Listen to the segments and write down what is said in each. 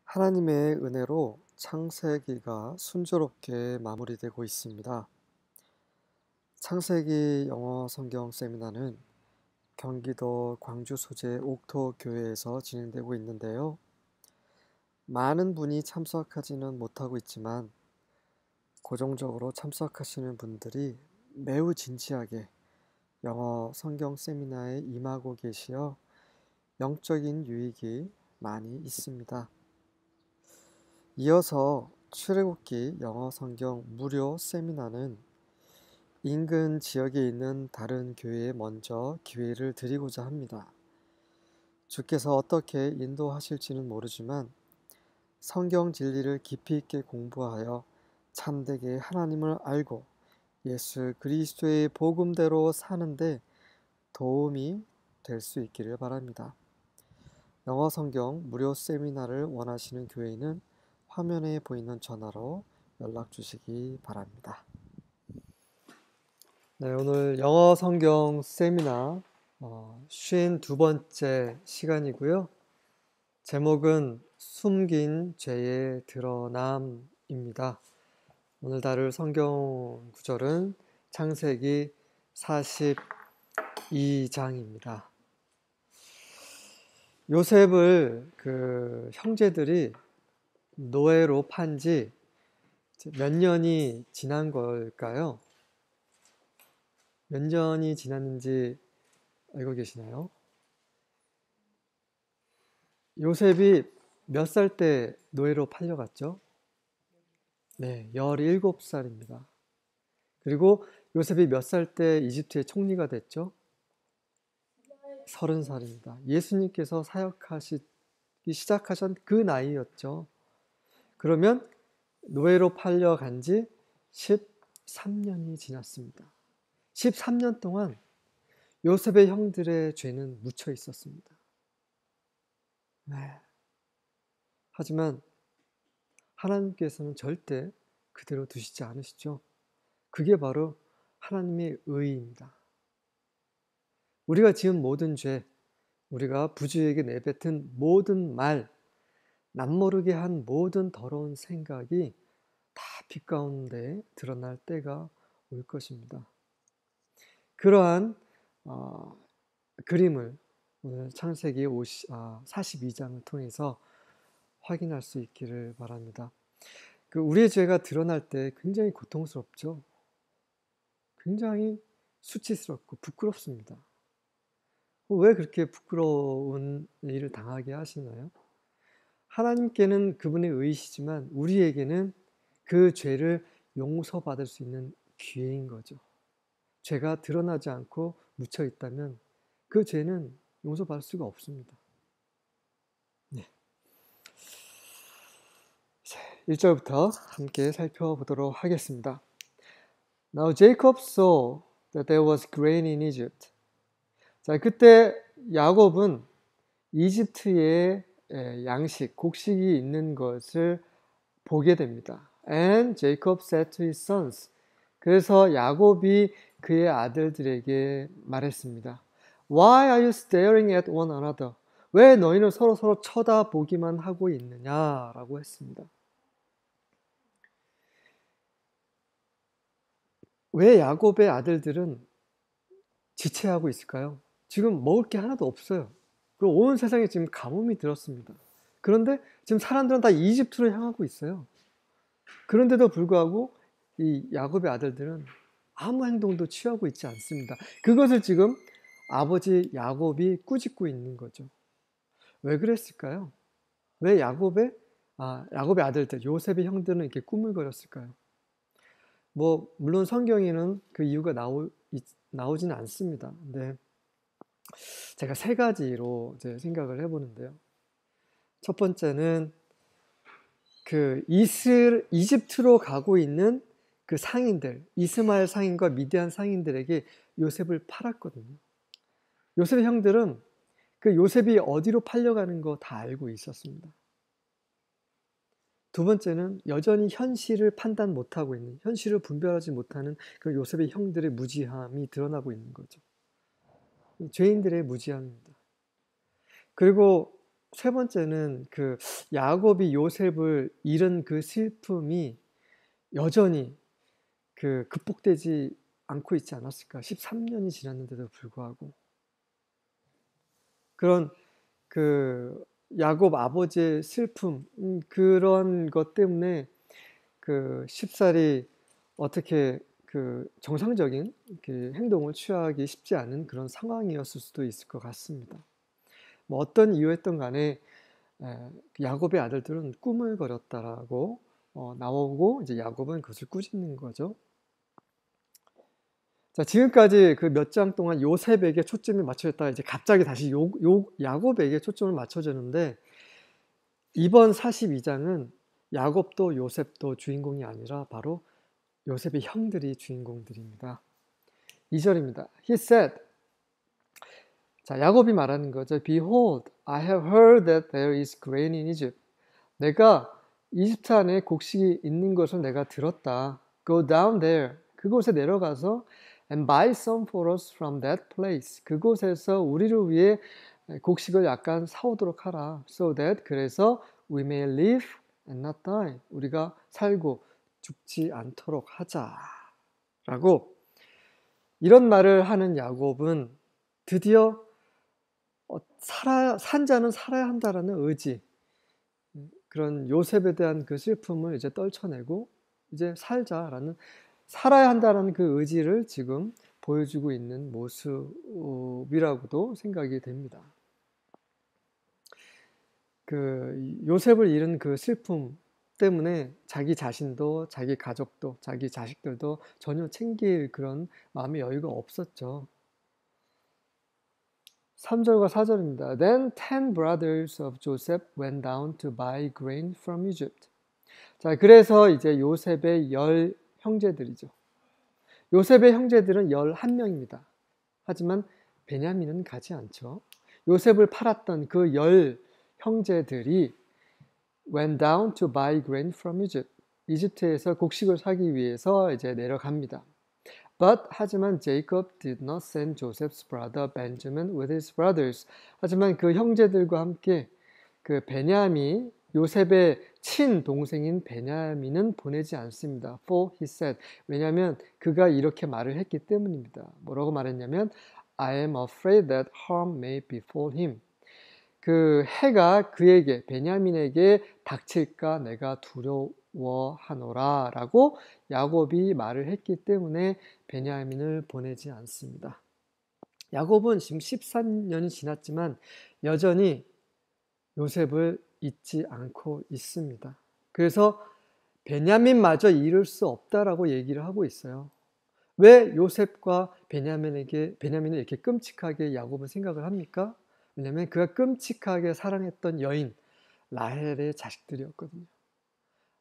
하나님의 은혜로 창세기가 순조롭게 마무리되고 있습니다. 창세기 영어 성경 세미나는 경기도 광주 소재 옥토 교회에서 진행되고 있는데요. 많은 분이 참석하지는 못하고 있지만 고정적으로 참석하시는 분들이 매우 진지하게 영어 성경 세미나에 임하고 계시어 영적인 유익이 많이 있습니다. 이어서 출애굽기 영어 성경 무료 세미나는 인근 지역에 있는 다른 교회에 먼저 기회를 드리고자 합니다. 주께서 어떻게 인도하실지는 모르지만 성경 진리를 깊이 있게 공부하여 참되게 하나님을 알고 예수 그리스도의 복음대로 사는데 도움이 될 수 있기를 바랍니다. 영어 성경 무료 세미나를 원하시는 교회는 화면에 보이는 전화로 연락 주시기 바랍니다. 네, 오늘 영어 성경 세미나 52번째 시간이고요. 제목은 숨긴 죄의 드러남입니다. 오늘 다룰 성경 구절은 창세기 42장입니다. 요셉을 형제들이 노예로 판 지 몇 년이 지난 걸까요? 몇 년이 지났는지 알고 계시나요? 요셉이 몇 살 때 노예로 팔려갔죠? 네, 17살입니다. 그리고 요셉이 몇 살 때 이집트의 총리가 됐죠? 30살입니다. 예수님께서 사역하시기 시작하신 그 나이였죠. 그러면 노예로 팔려간 지 13년이 지났습니다. 13년 동안 요셉의 형들의 죄는 묻혀 있었습니다. 네. 하지만 하나님께서는 절대 그대로 두시지 않으시죠. 그게 바로 하나님의 의의입니다. 우리가 지은 모든 죄, 우리가 부주에게 내뱉은 모든 말, 남모르게 한 모든 더러운 생각이 다 빛 가운데 드러날 때가 올 것입니다. 그러한 그림을 오늘 창세기 42장을 통해서 확인할 수 있기를 바랍니다. 우리의 죄가 드러날 때 굉장히 고통스럽죠. 굉장히 수치스럽고 부끄럽습니다. 왜 그렇게 부끄러운 일을 당하게 하시나요? 하나님께는 그분의 의이시지만 우리에게는 그 죄를 용서받을 수 있는 기회인 거죠. 죄가 드러나지 않고 묻혀 있다면 그 죄는 용서받을 수가 없습니다. 네. 1절부터 함께 살펴보도록 하겠습니다. Now Jacob saw that there was grain in Egypt. 자, 그때 야곱은 이집트에 양식, 곡식이 있는 것을 보게 됩니다. And Jacob said to his sons. 그래서 야곱이 그의 아들들에게 말했습니다. Why are you staring at one another? 왜 너희는 서로 쳐다보기만 하고 있느냐라고 했습니다. 왜 야곱의 아들들은 지체하고 있을까요? 지금 먹을 게 하나도 없어요. 그리고 온 세상에 지금 가뭄이 들었습니다. 그런데 지금 사람들은 다 이집트로 향하고 있어요. 그런데도 불구하고 이 야곱의 아들들은 아무 행동도 취하고 있지 않습니다. 그것을 지금 아버지 야곱이 꾸짖고 있는 거죠. 왜 그랬을까요? 왜 야곱의 아들들, 요셉의 형들은 이렇게 꾸물거렸을까요? 물론 성경에는 그 이유가 나오지는 않습니다. 근데 제가 세 가지로 이제 생각을 해보는데요. 첫 번째는 이집트로 가고 있는 그 상인들, 이스마엘 상인과 미디안 상인들에게 요셉을 팔았거든요. 요셉의 형들은 그 요셉이 어디로 팔려가는 거 다 알고 있었습니다. 두 번째는 여전히 현실을 판단 못하고 있는, 현실을 분별하지 못하는 그 요셉의 형들의 무지함이 드러나고 있는 거죠. 죄인들의 무지함입니다. 그리고 세 번째는 그 야곱이 요셉을 잃은 그 슬픔이 여전히 그 극복되지 않고 있지 않았을까? 13년이 지났는데도 불구하고 그런 그 야곱 아버지의 슬픔, 그런 것 때문에 그 쉽사리 어떻게 그 정상적인 그 행동을 취하기 쉽지 않은 그런 상황이었을 수도 있을 것 같습니다. 뭐 어떤 이유였던 간에 야곱의 아들들은 꿈을 거렸다라고 나오고 이제 야곱은 그것을 꾸짖는 거죠. 자, 지금까지 그 몇 장 동안 요셉에게 초점이 맞춰졌다가 이제 갑자기 다시 야곱에게 초점을 맞춰주는데 이번 42장은 야곱도 요셉도 주인공이 아니라 바로 요셉의 형들이 주인공들입니다. 2절입니다. He said, 자, 야곱이 말하는 거죠. Behold, I have heard that there is grain in Egypt. 내가 이집트 안에 곡식이 있는 것을 내가 들었다. Go down there. 그곳에 내려가서 and buy some for us from that place. 그곳에서 우리를 위해 곡식을 약간 사오도록 하라. So that 그래서 we may live and not die. 우리가 살고 죽지 않도록 하자. 라고 이런 말을 하는 야곱은 드디어 산 자는 살아야 한다라는 의지, 그런 요셉에 대한 그 슬픔을 이제 떨쳐내고 이제 살아야 한다라는 그 의지를 지금 보여주고 있는 모습이라고도 생각이 됩니다. 그 요셉을 잃은 그 슬픔 때문에 자기 자신도 자기 가족도 자기 자식들도 전혀 챙길 그런 마음의 여유가 없었죠. 3절과 4절입니다. Then 10 brothers of Joseph went down to buy grain from Egypt. 자, 그래서 이제 요셉의 10 형제들이죠. 요셉의 형제들은 11명입니다. 하지만 베냐민은 가지 않죠. 요셉을 팔았던 그 10 형제들이 went down to buy grain from Egypt. 이집트에서 곡식을 사기 위해서 이제 내려갑니다. 하지만 Jacob did not send Joseph's brother Benjamin with his brothers. 하지만 그 형제들과 함께 그 베냐민, 요셉의 친동생인 베냐민은 보내지 않습니다. For he said. 왜냐하면 그가 이렇게 말을 했기 때문입니다. 뭐라고 말했냐면 I am afraid that harm may befall him. 그 해가 그에게 베냐민에게 닥칠까 내가 두려워하노라 라고 야곱이 말을 했기 때문에 베냐민을 보내지 않습니다. 야곱은 지금 14년이 지났지만 여전히 요셉을 잊지 않고 있습니다. 그래서 베냐민마저 잃을 수 없다라고 얘기를 하고 있어요. 왜 요셉과 베냐민을 이렇게 끔찍하게 야곱은 생각을 합니까? 왜냐하면 그가 끔찍하게 사랑했던 여인 라헬의 자식들이었거든요.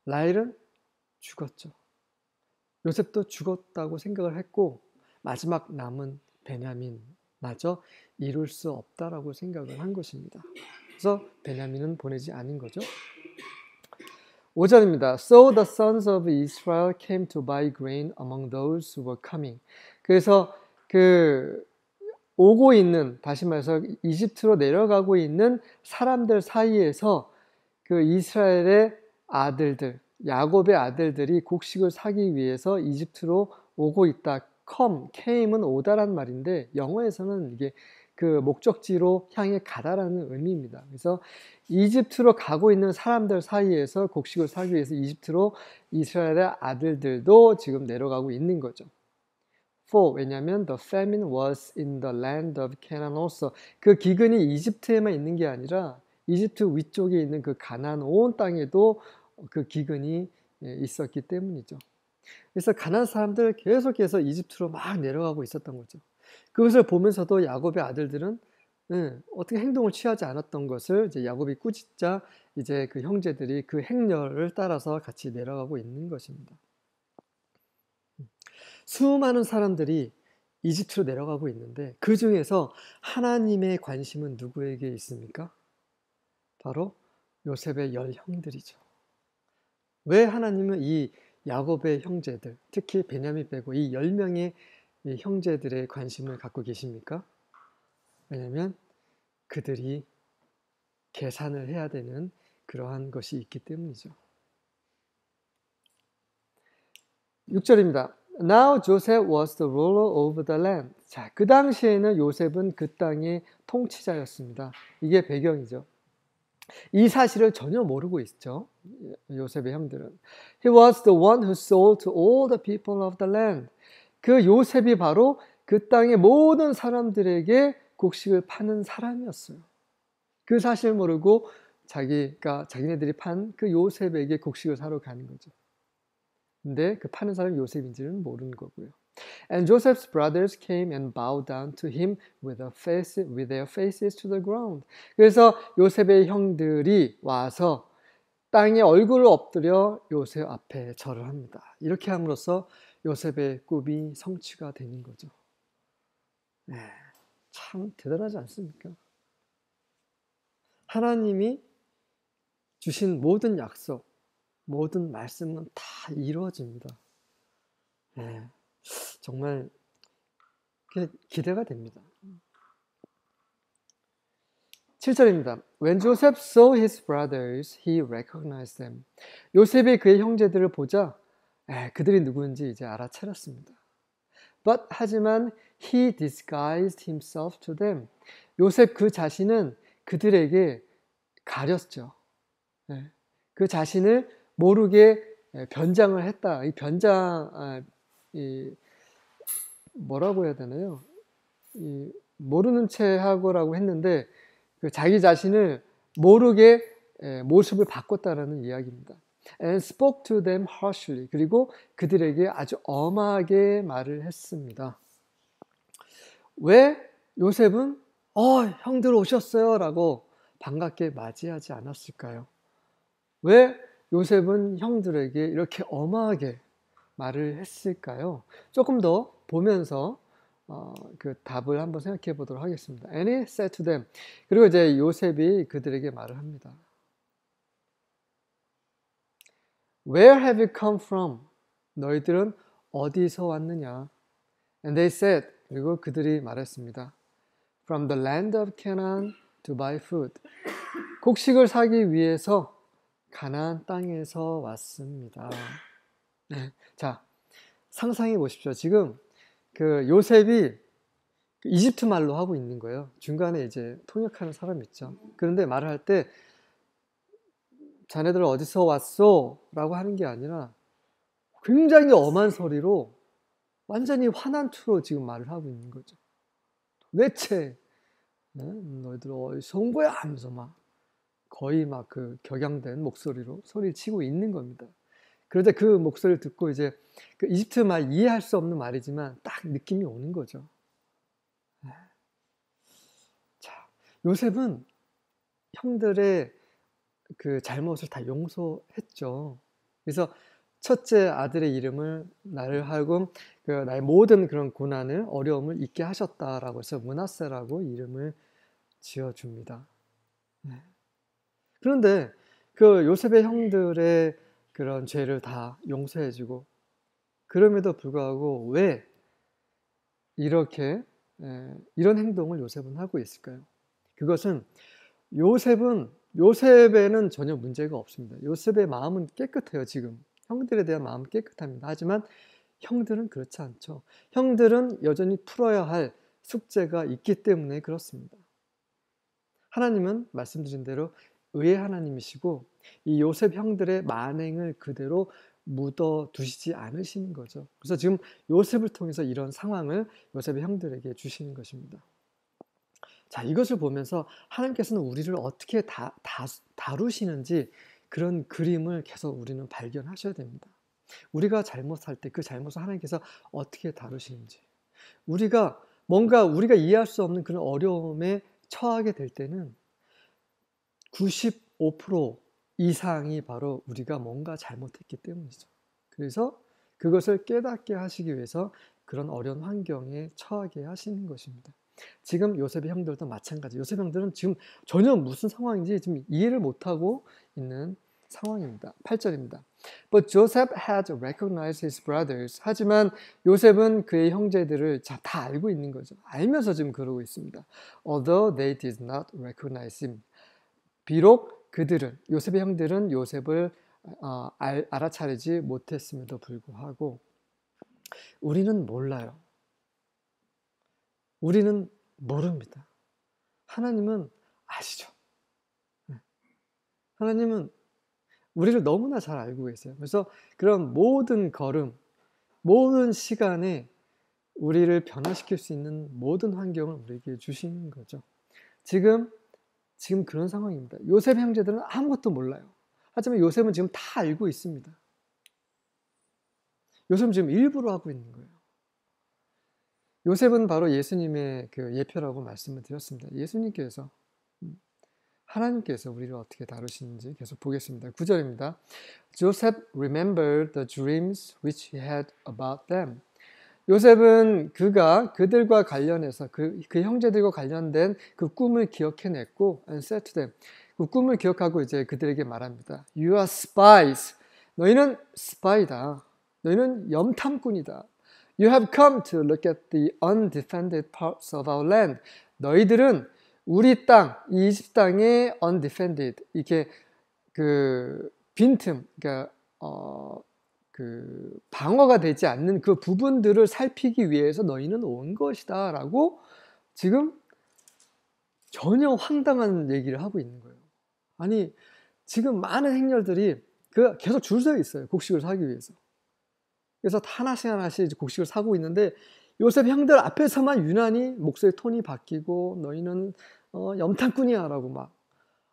라헬은 죽었죠. 요셉도 죽었다고 생각을 했고 마지막 남은 베냐민마저 이룰 수 없다라고 생각을 한 것입니다. 그래서 베냐민은 보내지 않은 거죠. 5절입니다. So the sons of Israel came to buy grain among those who were coming. 그래서 오고 있는, 다시 말해서 이집트로 내려가고 있는 사람들 사이에서 그 이스라엘의 아들들, 야곱의 아들들이 곡식을 사기 위해서 이집트로 오고 있다. came은 오다란 말인데 영어에서는 이게 그 목적지로 향해 가다라는 의미입니다. 그래서 이집트로 가고 있는 사람들 사이에서 곡식을 사기 위해서 이집트로 이스라엘의 아들들도 지금 내려가고 있는 거죠. 왜냐하면 the famine was in the land of Canaan also. 그 기근이 이집트에만 있는 게 아니라 이집트 위쪽에 있는 그 가나안 온 땅에도 그 기근이 있었기 때문이죠. 그래서 가나안 사람들 계속해서 이집트로 막 내려가고 있었던 거죠. 그것을 보면서도 야곱의 아들들은 어떻게 행동을 취하지 않았던 것을 이제 야곱이 꾸짖자 이제 그 형제들이 그 행렬을 따라서 같이 내려가고 있는 것입니다. 수많은 사람들이 이집트로 내려가고 있는데 그 중에서 하나님의 관심은 누구에게 있습니까? 바로 요셉의 10 형들이죠. 왜 하나님은 이 야곱의 형제들, 특히 베냐민 빼고 이 10명의 이 형제들의 관심을 갖고 계십니까? 왜냐하면 그들이 계산을 해야 되는 그러한 것이 있기 때문이죠. 6절입니다. Now Joseph was the ruler over the land. 자, 그 당시에는 요셉은 그 땅의 통치자였습니다. 이게 배경이죠. 이 사실을 전혀 모르고 있죠. 요셉의 형들은. He was the one who sold to all the people of the land. 그 요셉이 바로 그 땅의 모든 사람들에게 곡식을 파는 사람이었어요. 그 사실을 모르고 자기네들이 판 그 요셉에게 곡식을 사러 가는 거죠. 근데 그 파는 사람이 요셉인지는 모르는 거고요. And Joseph's brothers came and bowed down to him with their faces to the ground. 그래서 요셉의 형들이 와서 땅에 얼굴을 엎드려 요셉 앞에 절을 합니다. 이렇게 함으로써 요셉의 꿈이 성취가 되는 거죠. 네, 참 대단하지 않습니까? 하나님이 주신 모든 약속, 모든 말씀은 다 이루어집니다. 네, 정말 기대가 됩니다. 7절입니다. When Joseph saw his brothers, he recognized them. 요셉이 그의 형제들을 보자 그들이 누구인지 이제 알아차렸습니다. 하지만 he disguised himself to them. 요셉 그 자신은 그들에게 가렸죠. 그 자신을 모르게 변장을 했다. 이 변장, 뭐라고 해야 되나요? 모르는 체 하고라고 했는데 자기 자신을 모르게 모습을 바꿨다라는 이야기입니다. And spoke to them harshly. 그리고 그들에게 아주 엄하게 말을 했습니다. 왜 요셉은 형들 오셨어요 라고 반갑게 맞이하지 않았을까요? 왜 요셉은 형들에게 이렇게 엄하게 말을 했을까요? 조금 더 보면서 그 답을 한번 생각해 보도록 하겠습니다. And he said to them. 그리고 이제 요셉이 그들에게 말을 합니다. Where have you come from? 너희들은 어디서 왔느냐? And they said. 그리고 그들이 말했습니다. From the land of Canaan to buy food. 곡식을 사기 위해서 가나안 땅에서 왔습니다. 네. 자, 상상해 보십시오. 지금 그 요셉이 이집트 말로 하고 있는 거예요. 중간에 이제 통역하는 사람 있죠. 그런데 말을 할 때 자네들 어디서 왔어? 라고 하는 게 아니라 굉장히 엄한 소리로 완전히 화난 투로 지금 말을 하고 있는 거죠. 도대체 너희들 어디서 온 거야? 하면서 막 거의 막 그 격양된 목소리로 소리를 치고 있는 겁니다. 그러자 그 목소리를 듣고 이제 그 이집트 말 이해할 수 없는 말이지만 딱 느낌이 오는 거죠. 자, 요셉은 형들의 그 잘못을 다 용서했죠. 그래서 첫째 아들의 이름을 나를 하여금 나의 모든 그런 고난을 어려움을 잊게 하셨다라고 해서 므낫세라고 이름을 지어줍니다. 그런데 그 요셉의 형들의 그런 죄를 다 용서해주고 그럼에도 불구하고 왜 이렇게 이런 행동을 요셉은 하고 있을까요? 그것은 요셉에는 전혀 문제가 없습니다. 요셉의 마음은 깨끗해요. 지금 형들에 대한 마음은 깨끗합니다. 하지만 형들은 그렇지 않죠. 형들은 여전히 풀어야 할 숙제가 있기 때문에 그렇습니다. 하나님은 말씀드린 대로 의의 하나님이시고 이 요셉 형들의 만행을 그대로 묻어두시지 않으시는 거죠. 그래서 지금 요셉을 통해서 이런 상황을 요셉의 형들에게 주시는 것입니다. 자, 이것을 보면서 하나님께서는 우리를 어떻게 다루시는지 그런 그림을 계속 우리는 발견하셔야 됩니다. 우리가 잘못할 때 그 잘못을 하나님께서 어떻게 다루시는지, 우리가 이해할 수 없는 그런 어려움에 처하게 될 때는 95% 이상이 바로 우리가 뭔가 잘못했기 때문이죠. 그래서 그것을 깨닫게 하시기 위해서 그런 어려운 환경에 처하게 하시는 것입니다. 지금 요셉의 형들도 마찬가지. 요셉 형들은 지금 전혀 무슨 상황인지 지금 이해를 못하고 있는 상황입니다. 8절입니다. But Joseph had recognized his brothers. 하지만 요셉은 그의 형제들을 다 알고 있는 거죠. 알면서 지금 그러고 있습니다. Although they did not recognize him. 비록 그들은, 요셉의 형들은 요셉을 알아차리지 못했음에도 불구하고 우리는 몰라요. 우리는 모릅니다. 하나님은 아시죠. 하나님은 우리를 너무나 잘 알고 계세요. 그래서 그런 모든 걸음, 모든 시간에 우리를 변화시킬 수 있는 모든 환경을 우리에게 주시는 거죠. 지금 그런 상황입니다. 요셉 형제들은 아무것도 몰라요. 하지만 요셉은 지금 다 알고 있습니다. 요셉은 지금 일부러 하고 있는 거예요. 요셉은 바로 예수님의 그 예표라고 말씀을 드렸습니다. 예수님께서, 하나님께서 우리를 어떻게 다루시는지 계속 보겠습니다. 9절입니다. Joseph remembered the dreams which he had about them. 요셉은 그들과 관련해서 그 형제들과 관련된 그 꿈을 기억해냈고 and said to them. 그 꿈을 기억하고 이제 그들에게 말합니다. You are spies. 너희는 스파이다. 너희는 염탐꾼이다. You have come to look at the undefended parts of our land. 너희들은 우리 땅, 이 이집트 땅의 undefended, 이게 그 빈틈, 그러니까 그 방어가 되지 않는 그 부분들을 살피기 위해서 너희는 온 것이다 라고 지금 전혀 황당한 얘기를 하고 있는 거예요. 아니, 지금 많은 행렬들이 계속 줄 서 있어요. 곡식을 사기 위해서. 그래서 하나씩 곡식을 사고 있는데 요셉 형들 앞에서만 유난히 목소리 톤이 바뀌고 너희는 염탐꾼이야 라고 막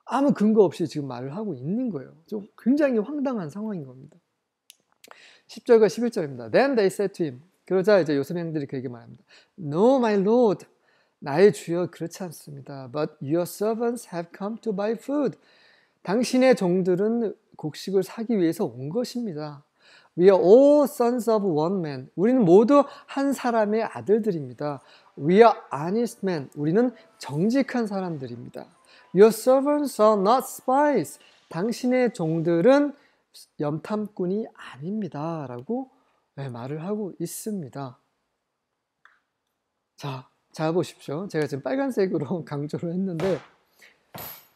아무 근거 없이 지금 말을 하고 있는 거예요. 좀 굉장히 황당한 상황인 겁니다. 10절과 11절입니다. Then they said to him. 그러자 이제 요셉 형들이 그에게 말합니다. No, my lord. 나의 주여 그렇지 않습니다. But your servants have come to buy food. 당신의 종들은 곡식을 사기 위해서 온 것입니다. We are all sons of one man. 우리는 모두 한 사람의 아들들입니다. We are honest men. 우리는 정직한 사람들입니다. Your servants are not spies. 당신의 종들은 염탐꾼이 아닙니다. 라고 말을 하고 있습니다. 자 보십시오. 제가 지금 빨간색으로 강조를 했는데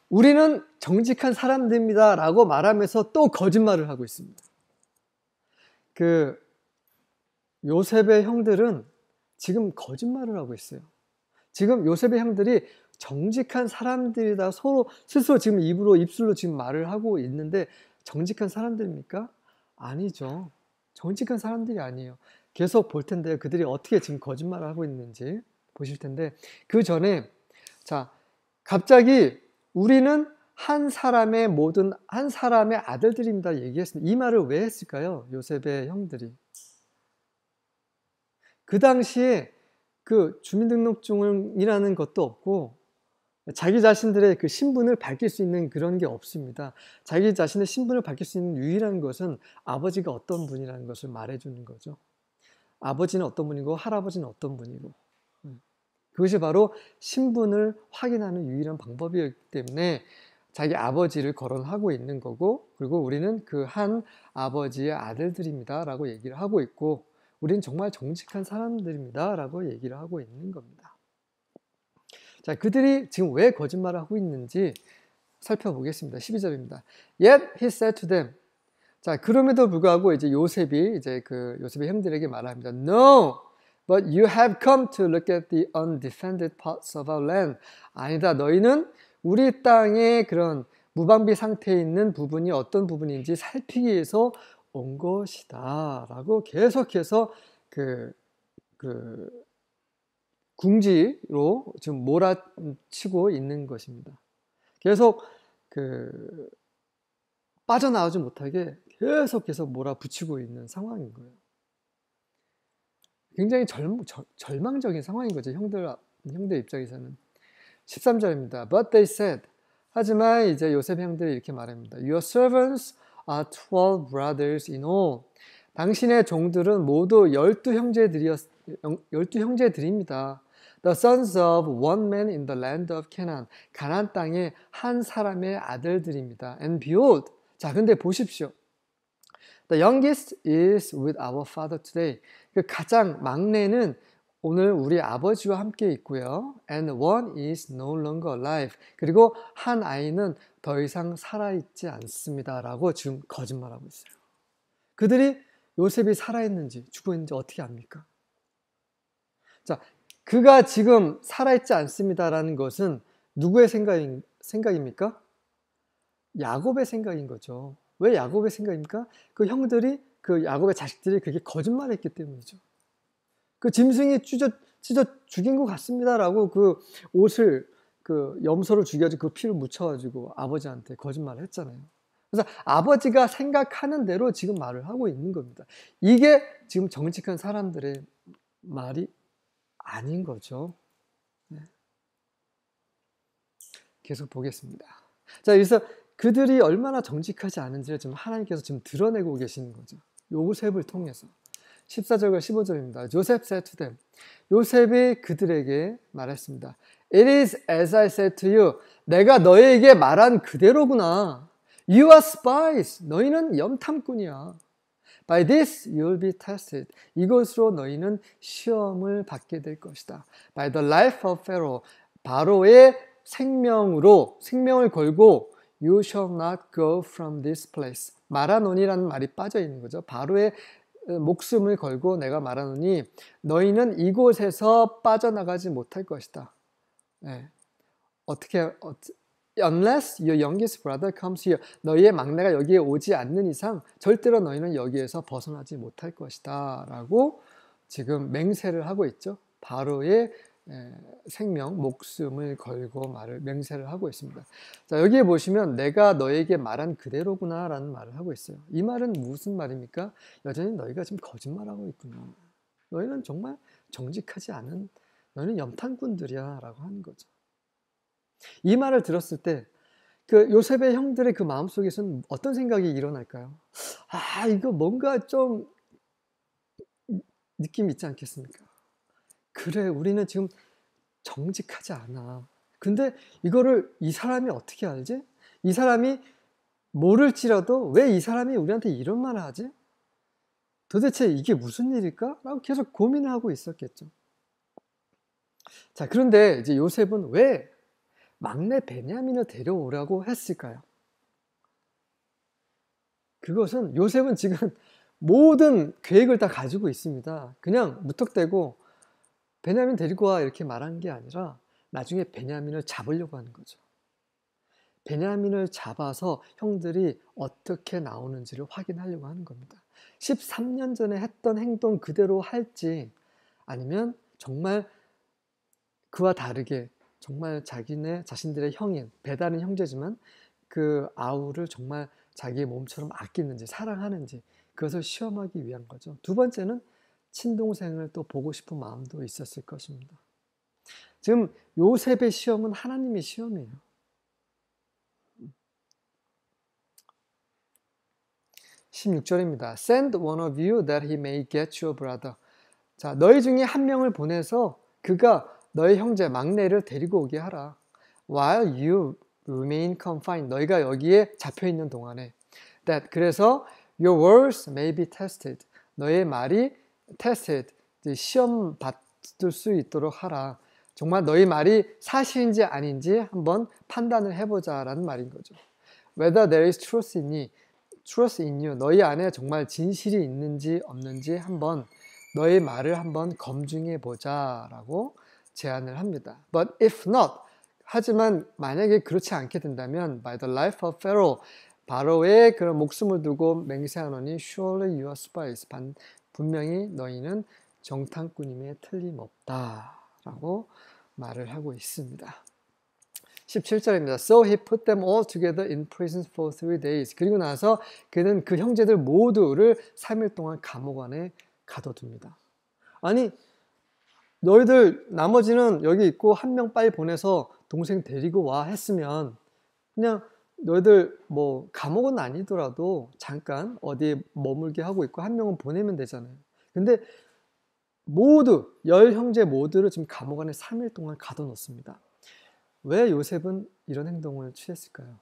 우리는 정직한 사람들입니다. 라고 말하면서 또 거짓말을 하고 있습니다. 요셉의 형들은 지금 거짓말을 하고 있어요. 지금 요셉의 형들이 정직한 사람들이다 스스로 지금 입술로 지금 말을 하고 있는데 정직한 사람들입니까? 아니죠. 정직한 사람들이 아니에요. 계속 볼 텐데요. 그들이 어떻게 지금 거짓말을 하고 있는지 보실 텐데 그 전에 갑자기 우리는 한 사람의 아들들입니다 얘기했습니다. 이 말을 왜 했을까요? 요셉의 형들이. 그 당시에 그 주민등록증이라는 것도 없고 자기 자신들의 그 신분을 밝힐 수 있는 그런 게 없습니다. 자기 자신의 신분을 밝힐 수 있는 유일한 것은 아버지가 어떤 분이라는 것을 말해주는 거죠. 아버지는 어떤 분이고 할아버지는 어떤 분이고 그것이 바로 신분을 확인하는 유일한 방법이기 때문에 자기 아버지를 거론하고 있는 거고 그리고 우리는 그 한 아버지의 아들들입니다 라고 얘기를 하고 있고 우리는 정말 정직한 사람들입니다 라고 얘기를 하고 있는 겁니다. 자, 그들이 지금 왜 거짓말을 하고 있는지 살펴보겠습니다. 12절입니다. Yet he said to them. 자, 그럼에도 불구하고 이제 요셉의 형들에게 말합니다. No, but you have come to look at the undefended parts of our land. 아니다, 너희는 우리 땅의 그런 무방비 상태에 있는 부분이 어떤 부분인지 살피기 위해서 온 것이다. 라고 계속해서 궁지로 지금 몰아치고 있는 것입니다. 계속 빠져나오지 못하게 계속 몰아붙이고 있는 상황인 거예요. 굉장히 절망적인 상황인 거죠. 형들 입장에서는. 13절입니다. But they said. 하지만 이제 요셉 형들이 이렇게 말합니다. Your servants are 12 brothers in all. 당신의 종들은 모두 12형제들입니다. The sons of one man in the land of Canaan. 가나안 땅의 한 사람의 아들들입니다. And behold. 자, 근데 보십시오. The youngest is with our father today. 그 가장 막내는 오늘 우리 아버지와 함께 있고요. And one is no longer alive. 그리고 한 아이는 더 이상 살아있지 않습니다 라고 지금 거짓말하고 있어요. 그들이 요셉이 살아있는지 죽어있는지 어떻게 압니까? 자, 그가 지금 살아있지 않습니다라는 것은 누구의 생각입니까? 야곱의 생각인 거죠. 왜 야곱의 생각입니까? 그 형들이, 그 야곱의 자식들이 그렇게 거짓말했기 때문이죠. 그 짐승이 찢어 죽인 것 같습니다라고 그 옷을, 그 염소를 죽여가지고 그 피를 묻혀가지고 아버지한테 거짓말을 했잖아요. 그래서 아버지가 생각하는 대로 지금 말을 하고 있는 겁니다. 이게 지금 정직한 사람들의 말이 아닌 거죠. 네. 계속 보겠습니다. 자, 그래서 그들이 얼마나 정직하지 않은지를 지금 하나님께서 지금 드러내고 계시는 거죠. 요셉을 통해서. 14절과 15절입니다. Joseph said to them. 요셉이 그들에게 말했습니다. It is as I said to you. 내가 너에게 말한 그대로구나. You are spies. 너희는 염탐꾼이야. By this you will be tested. 이것으로 너희는 시험을 받게 될 것이다. By the life of Pharaoh. 바로의 생명을 걸고 You shall not go from this place. 말하노니라는 말이 빠져 있는 거죠. 바로의 목숨을 걸고 내가 말하노니 너희는 이곳에서 빠져나가지 못할 것이다. 네. Unless your youngest brother comes here. 너희의 막내가 여기에 오지 않는 이상 절대로 너희는 여기에서 벗어나지 못할 것이다 라고 지금 맹세를 하고 있죠. 바로의 생명, 목숨을 걸고 맹세를 하고 있습니다. 자, 여기에 보시면 내가 너에게 말한 그대로구나 라는 말을 하고 있어요. 이 말은 무슨 말입니까? 여전히 너희가 지금 거짓말하고 있구나. 너희는 정말 정직하지 않은, 너희는 염탐꾼들이야 라고 하는 거죠. 이 말을 들었을 때 그 요셉의 형들의 그 마음속에서는 어떤 생각이 일어날까요? 아, 이거 뭔가 좀 느낌 있지 않겠습니까? 그래, 우리는 지금 정직하지 않아. 근데 이거를 이 사람이 어떻게 알지? 이 사람이 모를지라도 왜 이 사람이 우리한테 이런 말을 하지? 도대체 이게 무슨 일일까? 라고 계속 고민을 하고 있었겠죠. 자, 그런데 이제 요셉은 왜 막내 베냐민을 데려오라고 했을까요? 그것은 요셉은 지금 모든 계획을 다 가지고 있습니다. 그냥 무턱대고 베냐민 데리고 와 이렇게 말한 게 아니라 나중에 베냐민을 잡으려고 하는 거죠. 베냐민을 잡아서 형들이 어떻게 나오는지를 확인하려고 하는 겁니다. 13년 전에 했던 행동 그대로 할지 아니면 정말 그와 다르게 정말 자신들의 형인, 배다른 형제지만 그 아우를 정말 자기의 몸처럼 아끼는지 사랑하는지 그것을 시험하기 위한 거죠. 두 번째는 친동생을 또 보고 싶은 마음도 있었을 것입니다. 지금 요셉의 시험은 하나님의 시험이에요. 16절입니다. Send one of you that he may get your brother. 자, 너희 중에 한 명을 보내서 그가 너의 형제 막내를 데리고 오게 하라. While you remain confined. 너희가 여기에 잡혀있는 동안에. That, 그래서 your words may be tested. 너의 말이 tested, 시험 받을 수 있도록 하라. 정말 너희 말이 사실인지 아닌지 한번 판단을 해보자라는 말인 거죠. Whether there is truth in you. 너희 안에 정말 진실이 있는지 없는지 한번 너의 말을 한번 검증해 보자라고 제안을 합니다. But if not, 하지만 만약에 그렇지 않게 된다면 by the life of Pharaoh, 바로의 그런 목숨을 두고 맹세하노니 surely you are spies. 분명히 너희는 정탐꾼임에 틀림없다라고 말을 하고 있습니다. 17절입니다. So he put them all together in prison for 3 days. 그리고 나서 그는 그 형제들 모두를 3일 동안 감옥 안에 가둬둡니다. 아니, 너희들 나머지는 여기 있고 한 명 빨리 보내서 동생 데리고 와 했으면 그냥 너희들 뭐 감옥은 아니더라도 잠깐 어디에 머물게 하고 있고 한 명은 보내면 되잖아요. 근데 모두 10형제 모두를 지금 감옥 안에 3일 동안 가둬놓습니다. 왜 요셉은 이런 행동을 취했을까요?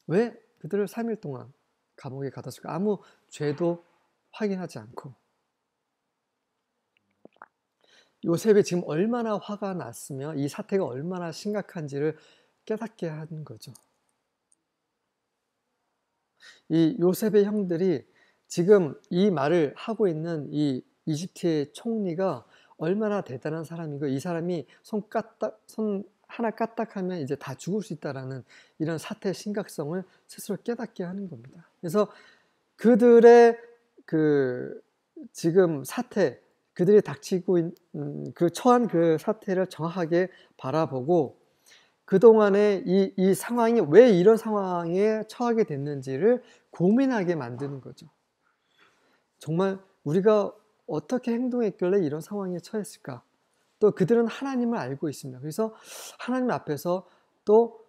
왜 그들을 3일 동안 감옥에 가뒀을까? 아무 죄도 확인하지 않고. 요셉이 지금 얼마나 화가 났으며 이 사태가 얼마나 심각한지를 깨닫게 하는 거죠. 이 요셉의 형들이 지금 이 말을 하고 있는 이 이집트의 총리가 얼마나 대단한 사람이고 이 사람이 손 하나 까딱하면 이제 다 죽을 수 있다라는 이런 사태의 심각성을 스스로 깨닫게 하는 겁니다. 그래서 그들의 그 지금 사태, 그들이 닥치고 그 처한 그 사태를 정확하게 바라보고 그동안에 이 상황이 왜 이런 상황에 처하게 됐는지를 고민하게 만드는 거죠. 정말 우리가 어떻게 행동했길래 이런 상황에 처했을까? 또 그들은 하나님을 알고 있습니다. 그래서 하나님 앞에서 또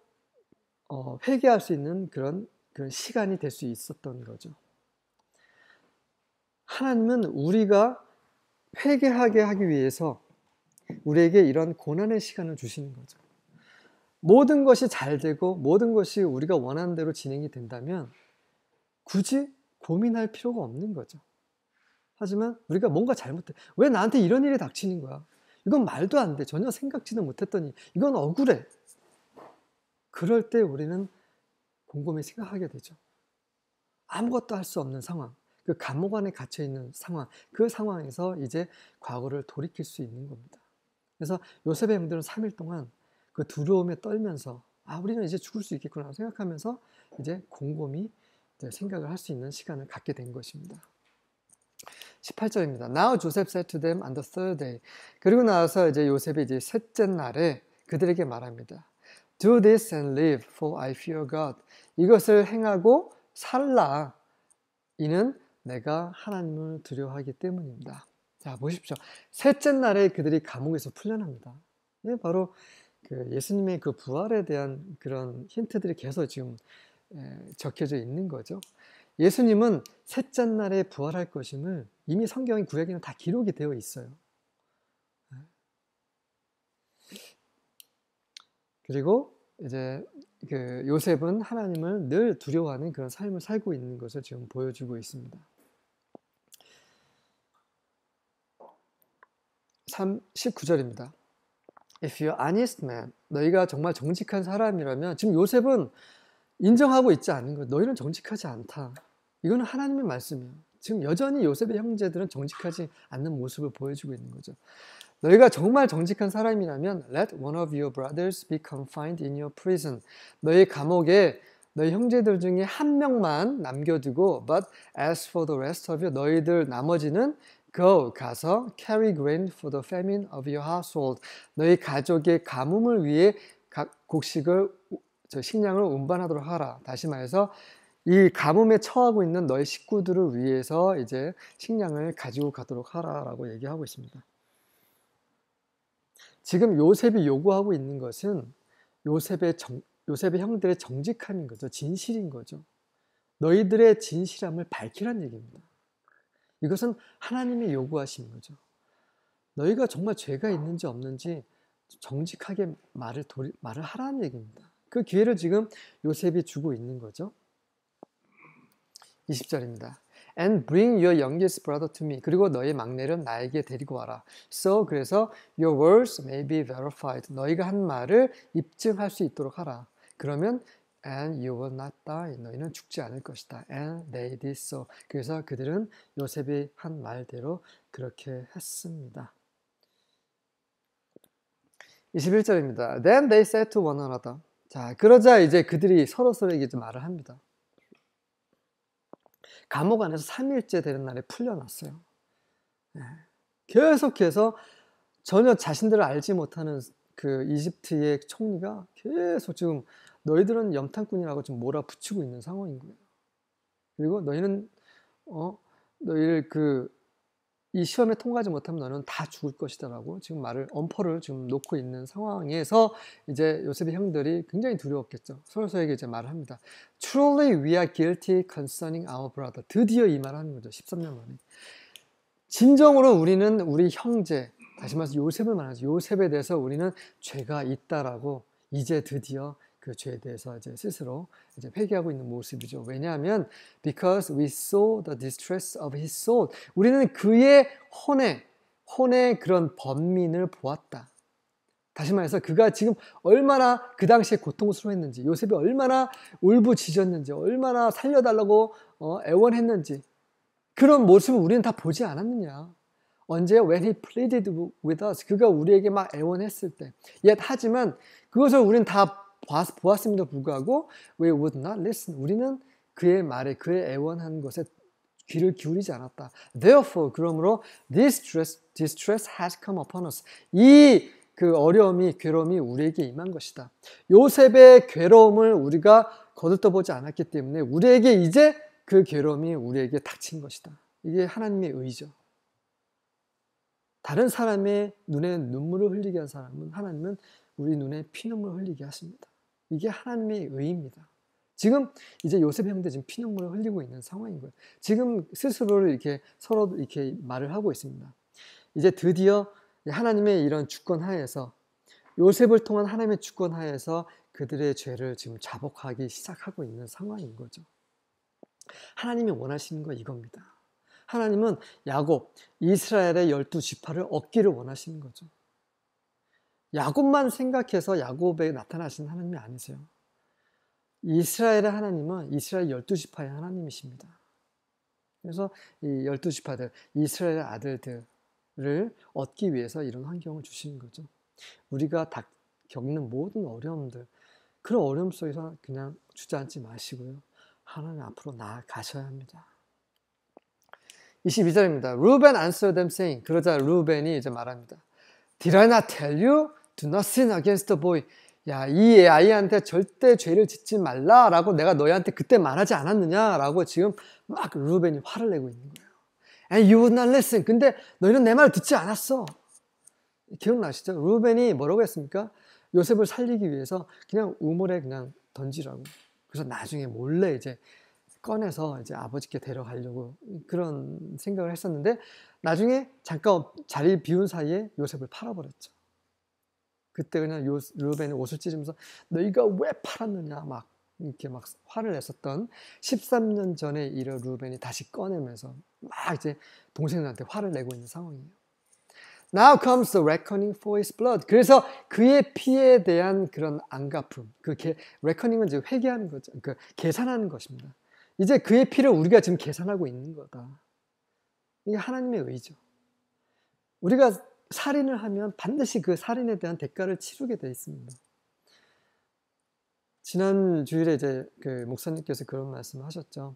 회개할 수 있는 그런 시간이 될 수 있었던 거죠. 하나님은 우리가 회개하게 하기 위해서 우리에게 이런 고난의 시간을 주시는 거죠. 모든 것이 잘 되고 모든 것이 우리가 원하는 대로 진행이 된다면 굳이 고민할 필요가 없는 거죠. 하지만 우리가 뭔가 잘못해. 왜 나한테 이런 일이 닥치는 거야? 이건 말도 안 돼. 전혀 생각지도 못했더니 이건 억울해. 그럴 때 우리는 곰곰이 생각하게 되죠. 아무것도 할 수 없는 상황, 그 감옥 안에 갇혀있는 상황, 그 상황에서 이제 과거를 돌이킬 수 있는 겁니다. 그래서 요셉의 형들은 3일 동안 그 두려움에 떨면서 우리는 이제 죽을 수 있겠구나 생각하면서 이제 곰곰이 이제 생각을 할 수 있는 시간을 갖게 된 것입니다. 18절입니다. Now Joseph said to them on the third day. 그리고 나서 이제 요셉이 이제 셋째 날에 그들에게 말합니다. Do this and live, for I fear God. 이것을 행하고 살라. 이는 내가 하나님을 두려워하기 때문입니다. 자, 보십시오. 셋째 날에 그들이 감옥에서 풀려납니다. 네, 바로 그 예수님의 그 부활에 대한 그런 힌트들이 계속 지금 적혀져 있는 거죠. 예수님은 셋째 날에 부활할 것임을 이미 성경의 구약에는 다 기록이 되어 있어요. 그리고 이제 그 요셉은 하나님을 늘 두려워하는 그런 삶을 살고 있는 것을 지금 보여주고 있습니다. 19절입니다. If you're honest man, 너희가 정말 정직한 사람이라면, 지금 요셉은 인정하고 있지 않은 거예요. 너희는 정직하지 않다. 이거는 하나님의 말씀이에요. 지금 여전히 요셉의 형제들은 정직하지 않는 모습을 보여주고 있는 거죠. 너희가 정말 정직한 사람이라면 Let one of your brothers be confined in your prison. 너희 감옥에 너희 형제들 중에 한 명만 남겨두고 But as for the rest of you, 너희들 나머지는 가서 carry grain for the famine of your household. 너희 가족의 가뭄을 위해 식량을 운반하도록 하라. 다시 말해서 이 가뭄에 처하고 있는 너희 식구들을 위해서 이제 식량을 가지고 가도록 하라라고 얘기하고 있습니다. 지금 요셉이 요구하고 있는 것은 요셉의 형들의 정직함인 거죠. 진실인 거죠. 너희들의 진실함을 밝히란 얘기입니다. 이것은 하나님이 요구하시는 거죠. 너희가 정말 죄가 있는지 없는지 정직하게 말을 하라는 얘기입니다. 그 기회를 지금 요셉이 주고 있는 거죠. 20절입니다. And bring your youngest brother to me. 그리고 너의 막내를 나에게 데리고 와라. So, 그래서 your words may be verified. 너희가 한 말을 입증할 수 있도록 하라. 그러면 and you will not die. 너희는 죽지 않을 것이다. And they did so. 그래서 그들은 요셉이 한 말대로 그렇게 했습니다. 21절입니다. Then they said to one another. 자, 그러자 이제 그들이 서로서로에게 말을 합니다. 감옥 안에서 3일째 되는 날에 풀려났어요. 계속해서 전혀 자신들을 알지 못하는 그 이집트의 총리가 계속 지금 너희들은 염탐꾼이라고 좀 몰아붙이고 있는 상황인 거예요. 그리고 너희는 너희를 이 시험에 통과하지 못하면 너는 다 죽을 것이다라고 지금 엄포를 지금 놓고 있는 상황에서 이제 요셉의 형들이 굉장히 두려웠겠죠. 서로서에게 이제 말을 합니다. Truly we are guilty concerning our brother. 드디어 이 말을 하는 거죠. 13년 만에. 진정으로 우리는 우리 형제, 다시 말해서 요셉을 말하죠. 요셉에 대해서 우리는 죄가 있다라고 이제 드디어 그 죄에 대해서 이제 스스로 이제 회개하고 있는 모습이죠. 왜냐하면 because we saw the distress of his soul. 우리는 그의 혼에 혼의 그런 번민을 보았다. 다시 말해서 그가 지금 얼마나 그 당시에 고통스러워했는지, 요셉이 얼마나 울부짖었는지, 얼마나 살려달라고 애원했는지, 그런 모습을 우리는 다 보지 않았느냐. 언제? When he pleaded with us. 그가 우리에게 막 애원했을 때. 하지만 그것을 우리는 다 보았음에도 불구하고 we would not listen. 우리는 그의 말에, 그의 애원한 것에 귀를 기울이지 않았다. Therefore, 그러므로 distress has come upon us. 그 어려움이, 괴로움이 우리에게 임한 것이다. 요셉의 괴로움을 우리가 거들떠보지 않았기 때문에 우리에게 이제 그 괴로움이 우리에게 닥친 것이다. 이게 하나님의 의죠. 다른 사람의 눈에 눈물을 흘리게 한 사람은 하나님은 우리 눈에 피눈물을 흘리게 하십니다. 이게 하나님의 의입니다. 지금 이제 요셉 형제 지금 피눈물을 흘리고 있는 상황인 거예요. 지금 스스로를 이렇게 서로 이렇게 말을 하고 있습니다. 이제 드디어 하나님의 이런 주권 하에서, 요셉을 통한 하나님의 주권 하에서 그들의 죄를 지금 자복하기 시작하고 있는 상황인 거죠. 하나님이 원하시는 건 이겁니다. 하나님은 야곱, 이스라엘의 12지파를 얻기를 원하시는 거죠. 야곱만 생각해서 야곱에 나타나신 하나님이 아니세요. 이스라엘의 하나님은 이스라엘 12지파의 하나님이십니다. 그래서 이 12지파들, 이스라엘의 아들들을 얻기 위해서 이런 환경을 주시는 거죠. 우리가 겪는 모든 어려움들, 그런 어려움 속에서 그냥 주저앉지 마시고요. 하나님 앞으로 나아가셔야 합니다. 22절입니다. Reuben answered them saying, 그러자 루벤이 이제 말합니다. Did I not tell you? Do not sin against the boy. 야, 이 아이한테 절대 죄를 짓지 말라라고 내가 너희한테 그때 말하지 않았느냐라고 지금 막 루벤이 화를 내고 있는 거예요. And you would not listen. 근데 너희는 내 말을 듣지 않았어. 기억나시죠? 루벤이 뭐라고 했습니까? 요셉을 살리기 위해서 그냥 우물에 그냥 던지라고. 그래서 나중에 몰래 이제 꺼내서 이제 아버지께 데려가려고 그런 생각을 했었는데, 나중에 잠깐 자리 비운 사이에 요셉을 팔아버렸죠. 그때 그냥 루벤이 옷을 찢으면서 너희가 왜 팔았느냐 막 이렇게 막 화를 냈었던 13년 전의 일을 루벤이 다시 꺼내면서 막 이제 동생들한테 화를 내고 있는 상황이에요. Now comes the reckoning for his blood. 그래서 그의 피에 대한 그런 안갚음, reckoning은 이제 회계하는 거죠. 그 계산하는 것입니다. 이제 그의 피를 우리가 지금 계산하고 있는 거다. 이게 하나님의 의죠. 우리가 살인을 하면 반드시 그 살인에 대한 대가를 치르게 돼 있습니다. 지난 주일에 이제 그 목사님께서 그런 말씀을 하셨죠.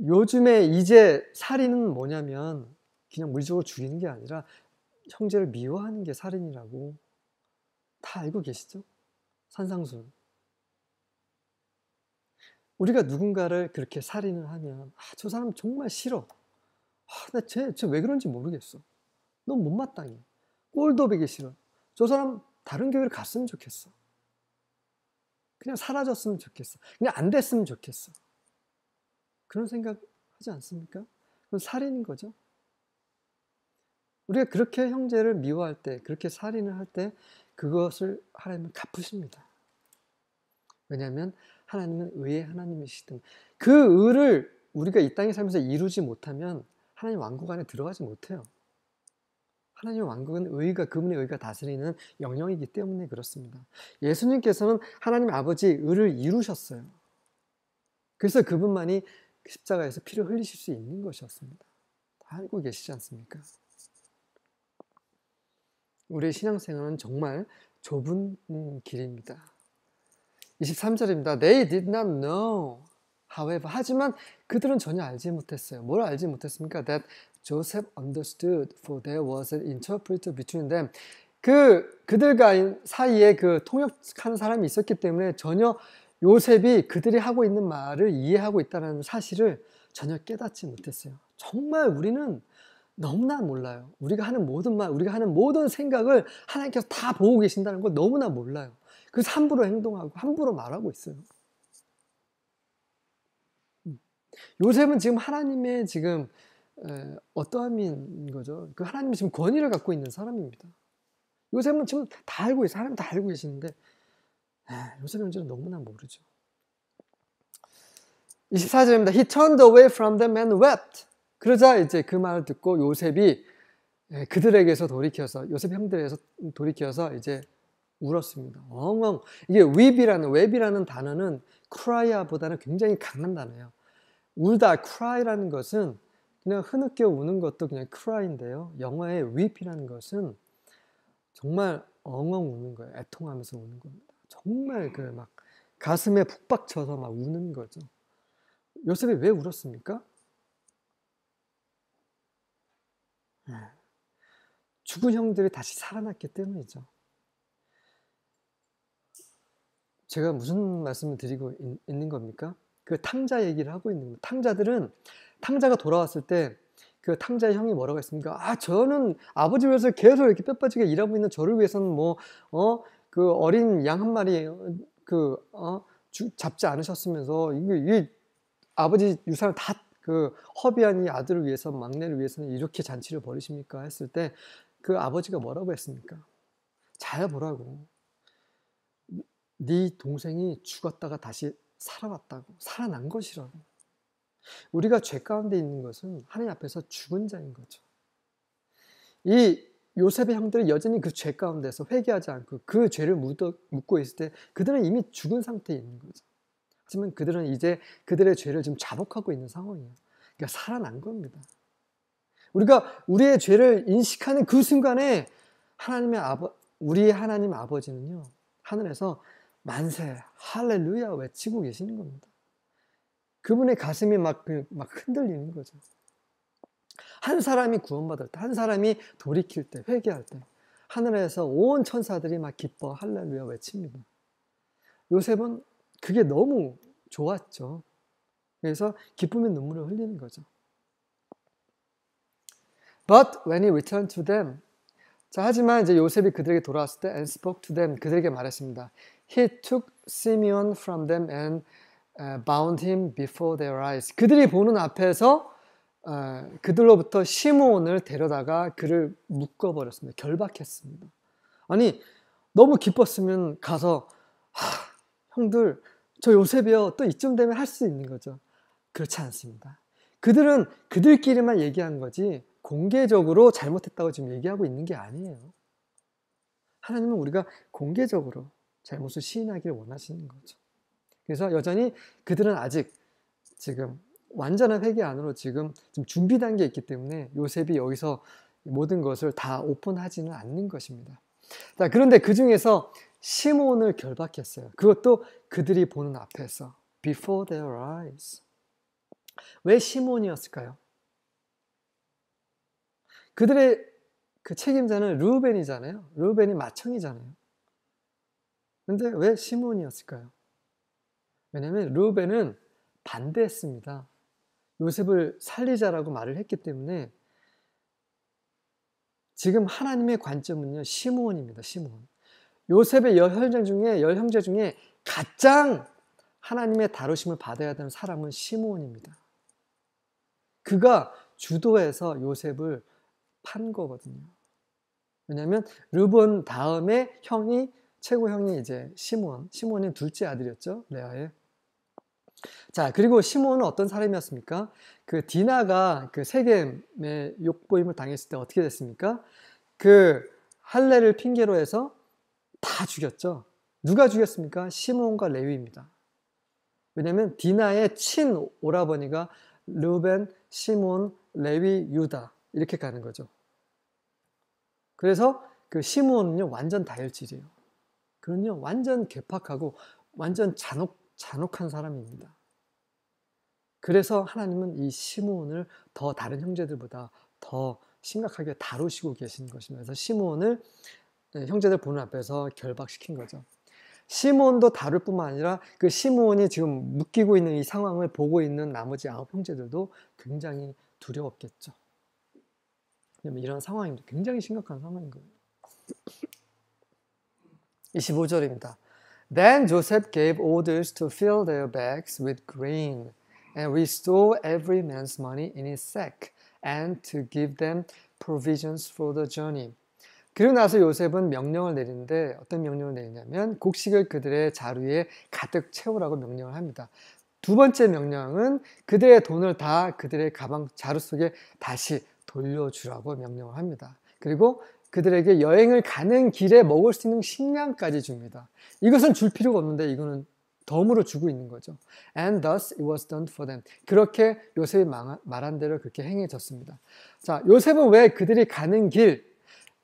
요즘에 이제 살인은 뭐냐면 그냥 물리적으로 죽이는 게 아니라 형제를 미워하는 게 살인이라고 다 알고 계시죠? 산상수훈. 우리가 누군가를 그렇게 살인을 하면 저 사람 정말 싫어. 나 쟤 왜 그런지 모르겠어. 너무 못마땅해. 꼴도 보기 싫어. 저 사람 다른 교회를 갔으면 좋겠어. 그냥 사라졌으면 좋겠어. 그냥 안 됐으면 좋겠어. 그런 생각 하지 않습니까? 그건 살인인 거죠. 우리가 그렇게 형제를 미워할 때, 그렇게 살인을 할 때 그것을 하나님은 갚으십니다. 왜냐하면 하나님은 의의 하나님이시기 때문에 그 의를 우리가 이 땅에 살면서 이루지 못하면 하나님 왕국 안에 들어가지 못해요. 하나님의 왕국은 의가, 그분의 의가 다스리는 영역이기 때문에 그렇습니다. 예수님께서는 하나님 아버지의 의를 이루셨어요. 그래서 그분만이 십자가에서 피를 흘리실 수 있는 것이었습니다. 다 알고 계시지 않습니까? 우리의 신앙생활은 정말 좁은 길입니다. 23절입니다. They did not know. However, 하지만 그들은 전혀 알지 못했어요. 뭘 알지 못했습니까? That Joseph understood, for there was an interpreter between them. 그들과 사이에 그 통역하는 사람이 있었기 때문에 전혀 요셉이 그들이 하고 있는 말을 이해하고 있다는 사실을 전혀 깨닫지 못했어요. 정말 우리는 너무나 몰라요. 우리가 하는 모든 말, 우리가 하는 모든 생각을 하나님께서 다 보고 계신다는 걸 너무나 몰라요. 그래서 함부로 행동하고 함부로 말하고 있어요. 요셉은 지금 하나님의 지금 어떠함인 거죠? 그 하나님이 지금 권위를 갖고 있는 사람입니다. 요셉은 지금 다 알고 있어요. 하나님 다 알고 계시는데 요셉 형제는 너무나 모르죠. 24절입니다. He turned away from them and wept. 그러자 이제 그 말을 듣고 요셉이 그들에게서 돌이켜서 요셉 형들에게서 돌이켜서 이제 울었습니다. 엉엉. 이게 웹이라는 단어는 cry보다는 굉장히 강한 단어예요. 울다 cry라는 것은 그냥 흐느껴 우는 것도 그냥 cry인데요. 영어의 weep이라는 것은 정말 엉엉 우는 거예요. 애통하면서 우는 겁니다. 정말 그 막 가슴에 푹 박쳐서 막 우는 거죠. 요셉이 왜 울었습니까? 죽은 형들이 다시 살아났기 때문이죠. 제가 무슨 말씀을 드리고 있는 겁니까? 그 탕자 얘기를 하고 있는 겁니다. 탕자가 돌아왔을 때 그 탕자의 형이 뭐라고 했습니까? 저는 아버지 위해서 계속 이렇게 뼈빠지게 일하고 있는 저를 위해서는 그 어린 양 한 마리 잡지 않으셨으면서 이 아버지 유산을 다 그 허비한 이 아들을 위해서, 막내를 위해서는 이렇게 잔치를 벌이십니까? 했을 때 그 아버지가 뭐라고 했습니까? 잘 보라고. 네 동생이 죽었다가 다시 살아왔다고, 살아난 것이라고. 우리가 죄 가운데 있는 것은 하나님 앞에서 죽은 자인 거죠. 이 요셉의 형들은 여전히 그 죄 가운데서 회개하지 않고 그 죄를 묻고 있을 때 그들은 이미 죽은 상태에 있는 거죠. 하지만 그들은 이제 그들의 죄를 지금 자복하고 있는 상황이에요. 그러니까 살아난 겁니다. 우리가 우리의 죄를 인식하는 그 순간에 우리의 하나님 아버지는요, 하늘에서 만세, 할렐루야 외치고 계시는 겁니다. 그분의 가슴이 막 흔들리는 거죠. 한 사람이 구원받을 때, 한 사람이 돌이킬 때, 회개할 때, 하늘에서 온 천사들이 막 기뻐 할렐루야 외칩니다. 요셉은 그게 너무 좋았죠. 그래서 기쁨의 눈물을 흘리는 거죠. But when he returned to them, 하지만 이제 요셉이 그들에게 돌아왔을 때, and spoke to them, 그들에게 말했습니다. He took Simeon from them and bound him before their eyes. 그들이 보는 앞에서 그들로부터 시므온을 데려다가 그를 묶어버렸습니다. 결박했습니다. 아니, 너무 기뻤으면 가서 형들, 저 요셉이요. 또 이쯤 되면 할 수 있는 거죠. 그렇지 않습니다. 그들은 그들끼리만 얘기한 거지 공개적으로 잘못했다고 지금 얘기하고 있는 게 아니에요. 하나님은 우리가 공개적으로 잘못을 시인하기를 원하시는 거죠. 그래서 여전히 그들은 아직 지금 완전한 회개 안으로 지금 준비 단계에 있기 때문에 요셉이 여기서 모든 것을 다 오픈하지는 않는 것입니다. 자, 그런데 그 중에서 시므온을 결박했어요. 그것도 그들이 보는 앞에서 before their eyes. 왜 시므온이었을까요? 그들의 그 책임자는 르우벤이잖아요. 르우벤이 맏형이잖아요. 그런데 왜 시므온이었을까요? 왜냐하면 르우벤은 반대했습니다. 요셉을 살리자라고 말을 했기 때문에 지금 하나님의 관점은요, 시므온입니다. 시므온. 요셉의 10형제 중에 가장 하나님의 다루심을 받아야 되는 사람은 시므온입니다. 그가 주도해서 요셉을 판 거거든요. 왜냐하면 르본 다음에 최고 형이 이제 시므온이 둘째 아들이었죠. 레아의. 자, 그리고 시므온은 어떤 사람이었습니까? 그 디나가 그 세겜의 욕보임을 당했을 때 어떻게 됐습니까? 그 할례를 핑계로 해서 다 죽였죠. 누가 죽였습니까? 시므온과 레위입니다. 왜냐하면 디나의 친 오라버니가 르벤, 시므온, 레위, 유다 이렇게 가는 거죠. 그래서 그 시므온은요 완전 다혈질이에요. 그는요 완전 괴팍하고 완전 잔혹한 사람입니다. 그래서 하나님은 이 시므온을 더 다른 형제들보다 더 심각하게 다루시고 계시는 것입니다. 그래서 시므온을 형제들 보는 앞에서 결박시킨 거죠. 시므온도 다룰 뿐만 아니라 그 시므온이 지금 묶이고 있는 이 상황을 보고 있는 나머지 9 형제들도 굉장히 두려웠겠죠. 왜냐면 이런 상황입니다. 굉장히 심각한 상황인 거예요. 25절입니다. Then Joseph gave orders to fill their bags with grain and restore every man's money in his sack and to give them provisions for the journey. 그리고 나서 요셉은 명령을 내리는데 어떤 명령을 내리냐면 곡식을 그들의 자루에 가득 채우라고 명령을 합니다. 두 번째 명령은 그들의 돈을 다 그들의 가방 자루 속에 다시 돌려주라고 명령을 합니다. 그리고 그들에게 여행을 가는 길에 먹을 수 있는 식량까지 줍니다. 이것은 줄 필요가 없는데 이거는 덤으로 주고 있는 거죠. And thus it was done for them. 그렇게 요셉이 말한 대로 그렇게 행해졌습니다. 자, 요셉은 왜 그들이 가는 길,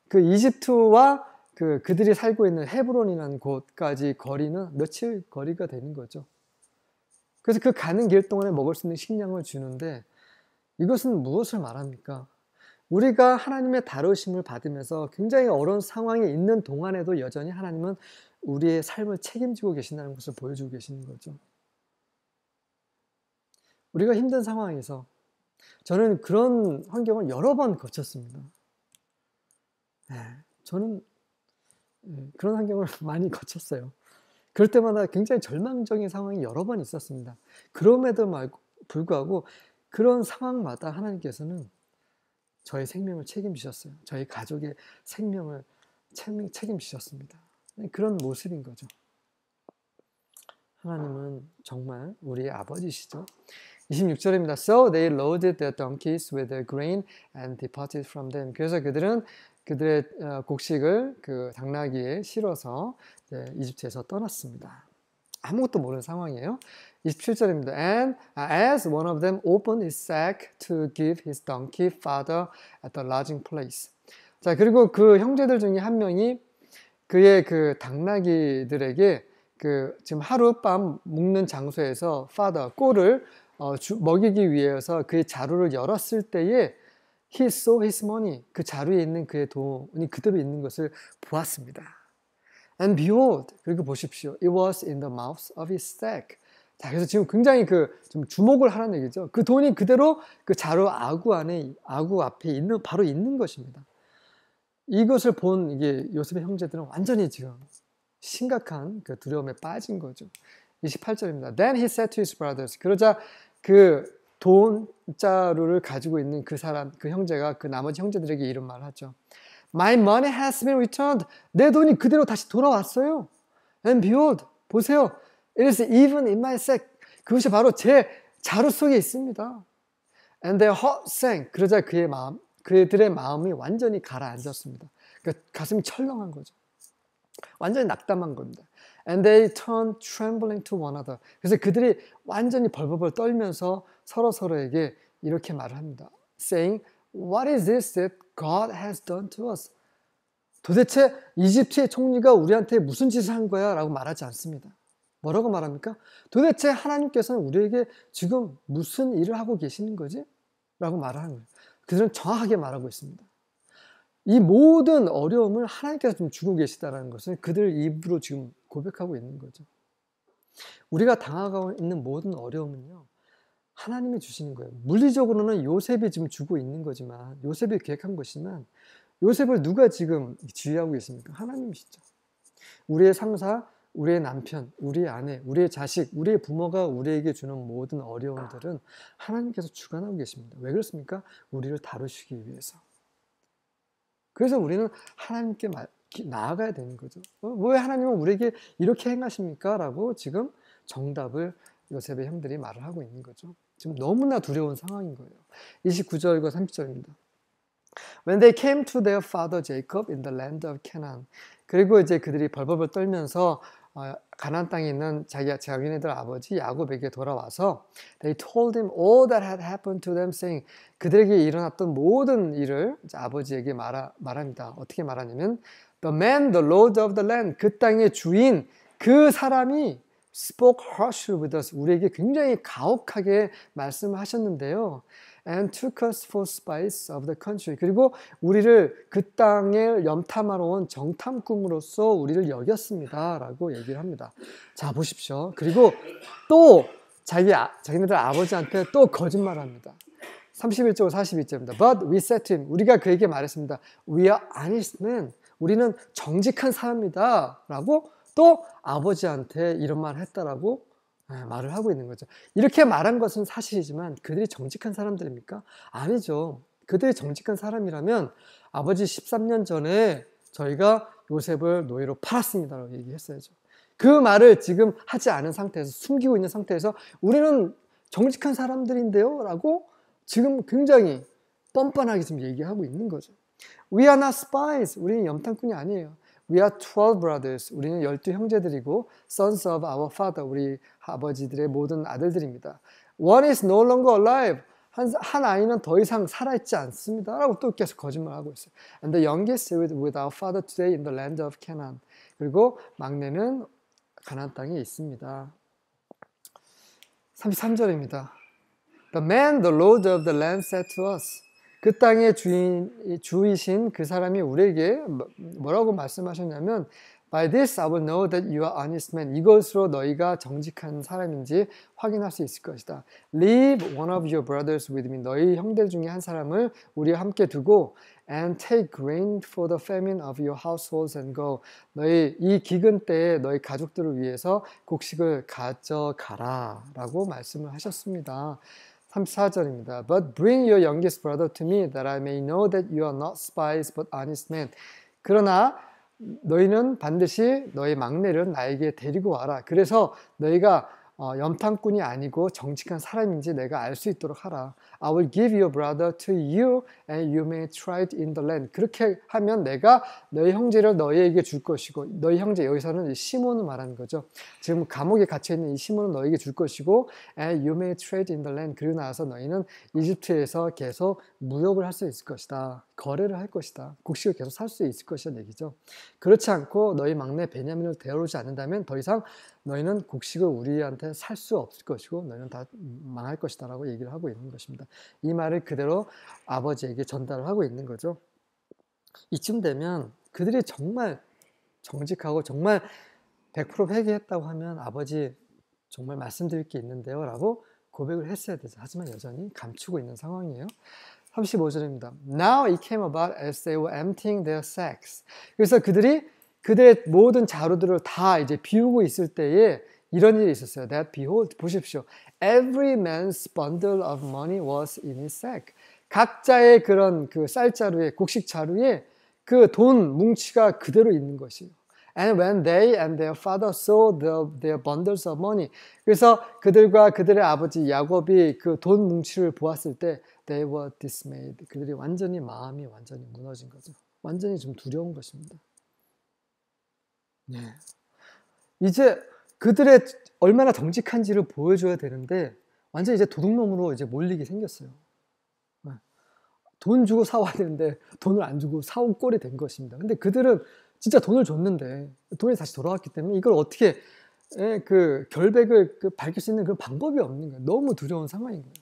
그 이집트와 그들이 살고 있는 헤브론이라는 곳까지 거리는 며칠 거리가 되는 거죠. 그래서 그 가는 길 동안에 먹을 수 있는 식량을 주는데 이것은 무엇을 말합니까? 우리가 하나님의 다루심을 받으면서 굉장히 어려운 상황에 있는 동안에도 여전히 하나님은 우리의 삶을 책임지고 계신다는 것을 보여주고 계시는 거죠. 우리가 힘든 상황에서 저는 그런 환경을 여러 번 거쳤습니다. 저는 그런 환경을 많이 거쳤어요. 그럴 때마다 굉장히 절망적인 상황이 여러 번 있었습니다. 그럼에도 불구하고 그런 상황마다 하나님께서는 저의 생명을 책임지셨어요. 저희 가족의 생명을 책임지셨습니다. 그런 모습인 거죠. 하나님은 정말 우리의 아버지시죠. 26절입니다. So they loaded their donkeys with their grain and departed from them. 그래서 그들은 그들의 곡식을 그 당나귀에 실어서 이집트에서 떠났습니다. 아무것도 모르는 상황이에요. 27절입니다. And as one of them opened his sack to give his donkey fodder at the lodging place. 자, 그리고 그 형제들 중에 한 명이 그의 그 당나귀들에게 그 지금 하룻밤 묵는 장소에서 fodder, 꼴을 먹이기 위해서 그의 자루를 열었을 때에 he saw his money, 그 자루에 있는 그의 돈이 그대로 있는 것을 보았습니다. And behold, 그리고 보십시오. It was in the mouth of his sack. 자, 그래서 지금 굉장히 좀 주목을 하라는 얘기죠. 그 돈이 그대로 그 자루 아구 앞에 바로 있는 것입니다. 이것을 본 이게 요셉의 형제들은 완전히 지금 심각한 그 두려움에 빠진 거죠. 28절입니다. Then he said to his brothers. 그러자 그 돈자루를 가지고 있는 그 형제가 그 나머지 형제들에게 이런 말을 하죠. My money has been returned. 내 돈이 그대로 다시 돌아왔어요. And behold, 보세요. It is even in my sack. 그것이 바로 제 자루 속에 있습니다. And their heart sank. 그러자 그들의 마음이 완전히 가라앉았습니다. 그러니까 가슴이 철렁한 거죠. 완전히 낙담한 겁니다. And they turned trembling to one another. 그래서 그들이 완전히 벌벌벌 떨면서 서로에게 이렇게 말을 합니다. Saying, What is this that God has done to us? 도대체 이집트의 총리가 우리한테 무슨 짓을 한 거야? 라고 말하지 않습니다. 뭐라고 말합니까? 도대체 하나님께서는 우리에게 지금 무슨 일을 하고 계시는 거지? 라고 말하는 거예요. 그들은 정확하게 말하고 있습니다. 이 모든 어려움을 하나님께서 좀 주고 계시다는 것을 그들 입으로 지금 고백하고 있는 거죠. 우리가 당하고 있는 모든 어려움은요, 하나님이 주시는 거예요. 물리적으로는 요셉이 지금 주고 있는 거지만, 요셉이 계획한 것이지만, 요셉을 누가 지금 지휘하고 계십니까? 하나님이시죠. 우리의 상사, 우리의 남편, 우리의 아내, 우리의 자식, 우리의 부모가 우리에게 주는 모든 어려움들은 하나님께서 주관하고 계십니다. 왜 그렇습니까? 우리를 다루시기 위해서. 그래서 우리는 하나님께 나아가야 되는 거죠. 왜 하나님은 우리에게 이렇게 행하십니까? 라고 지금 정답을 요셉의 형들이 말을 하고 있는 거죠. 지금 너무나 두려운 상황인 거예요. 29절과 30절입니다. When they came to their father Jacob in the land of Canaan. 그리고 이제 그들이 벌벌벌 떨면서 가나안 땅에 있는 자기네들 아버지 야곱에게 돌아와서 they told him all that had happened to them, saying 그들에게 일어났던 모든 일을 아버지에게 말합니다. 어떻게 말하냐면 the man, the lord of the land, 그 땅의 주인, 그 사람이 spoke harshly with us, 우리에게 굉장히 가혹하게 말씀을 하셨는데요. And took us for spies of the country. 그리고 우리를 그 땅에 염탐하러 온 정탐꾼으로서 우리를 여겼습니다. 라고 얘기를 합니다. 자, 보십시오. 그리고 또 자기네들 아버지한테 또 거짓말합니다. 31절 42절입니다. But we said to him. 우리가 그에게 말했습니다. We are honest men. 우리는 정직한 사람이다. 라고 또 아버지한테 이런 말을 했다라고 말을 하고 있는 거죠. 이렇게 말한 것은 사실이지만 그들이 정직한 사람들입니까? 아니죠. 그들이 정직한 사람이라면 아버지 13년 전에 저희가 요셉을 노예로 팔았습니다 라고 얘기했어야죠. 그 말을 지금 하지 않은 상태에서 숨기고 있는 상태에서 우리는 정직한 사람들인데요 라고 지금 굉장히 뻔뻔하게 지금 얘기하고 있는 거죠. We are not spies. 우리는 염탐꾼이 아니에요. We are 12 brothers. 우리는 12 형제들이고 sons of our father. 우리 아버지들의 모든 아들들입니다. One is no longer alive. 한 아이는 더 이상 살아있지 않습니다. 라고 또 계속 거짓말하고 있어요. And the youngest is with our father today in the land of Canaan. 그리고 막내는 가나안 땅에 있습니다. 33절입니다. The man, the lord of the land said to us. 그 땅의 주이신 그 사람이 우리에게 뭐라고 말씀하셨냐면 By this I will know that you are honest man. 이것으로 너희가 정직한 사람인지 확인할 수 있을 것이다. Leave one of your brothers with me. 너희 형들 중에 한 사람을 우리와 함께 두고 and take grain for the famine of your households and go. 너희 이 기근 때에 너희 가족들을 위해서 곡식을 가져가라 라고 말씀을 하셨습니다. 34절입니다. But bring your youngest brother to me that I may know that you are not spies but honest men. 그러나 너희는 반드시 너희 막내를 나에게 데리고 와라. 그래서 너희가 염탐꾼이 아니고 정직한 사람인지 내가 알 수 있도록 하라. I will give your brother to you and you may try it in the land. 그렇게 하면 내가 너희 형제를 너희에게 줄 것이고 너희 형제 여기서는 시몬을 말하는 거죠. 지금 감옥에 갇혀있는 이 시몬은 너희에게 줄 것이고 and you may trade in the land. 그리고 나서 너희는 이집트에서 계속 무역을 할 수 있을 것이다. 거래를 할 것이다. 곡식을 계속 살 수 있을 것이라는 얘기죠. 그렇지 않고 너희 막내 베냐민을 데려오지 않는다면 더 이상 너희는 곡식을 우리한테 살 수 없을 것이고 너희는 다 망할 것이다 라고 얘기를 하고 있는 것입니다. 이 말을 그대로 아버지에게 전달을 하고 있는 거죠. 이쯤 되면 그들이 정말 정직하고 정말 100% 회개했다고 하면 아버지 정말 말씀드릴 게 있는데요 라고 고백을 했어야 되죠. 하지만 여전히 감추고 있는 상황이에요. 35절입니다. Now it came about as they were emptying their sacks. 그래서 그들의 모든 자루들을 다 이제 비우고 있을 때에 이런 일이 있었어요. That behold, 보십시오. Every man's bundle of money was in his sack. 각자의 그런 그 쌀자루에, 곡식 자루에 그 돈 뭉치가 그대로 있는 것이에요. And when they and their father saw their bundles of money. 그래서 그들과 그들의 아버지 야곱이 그 돈 뭉치를 보았을 때 they were dismayed. 그들이 마음이 완전히 무너진 거죠. 완전히 좀 두려운 것입니다. 네. 이제 그들의 얼마나 정직한지를 보여줘야 되는데 완전히 이제 도둑놈으로 이제 몰리게 생겼어요. 네. 돈 주고 사와야 되는데 돈을 안 주고 사온 꼴이 된 것입니다. 근데 그들은 진짜 돈을 줬는데 돈이 다시 돌아왔기 때문에 이걸 어떻게 그 결백을 밝힐 수 있는 그런 방법이 없는 거예요. 너무 두려운 상황인 거예요.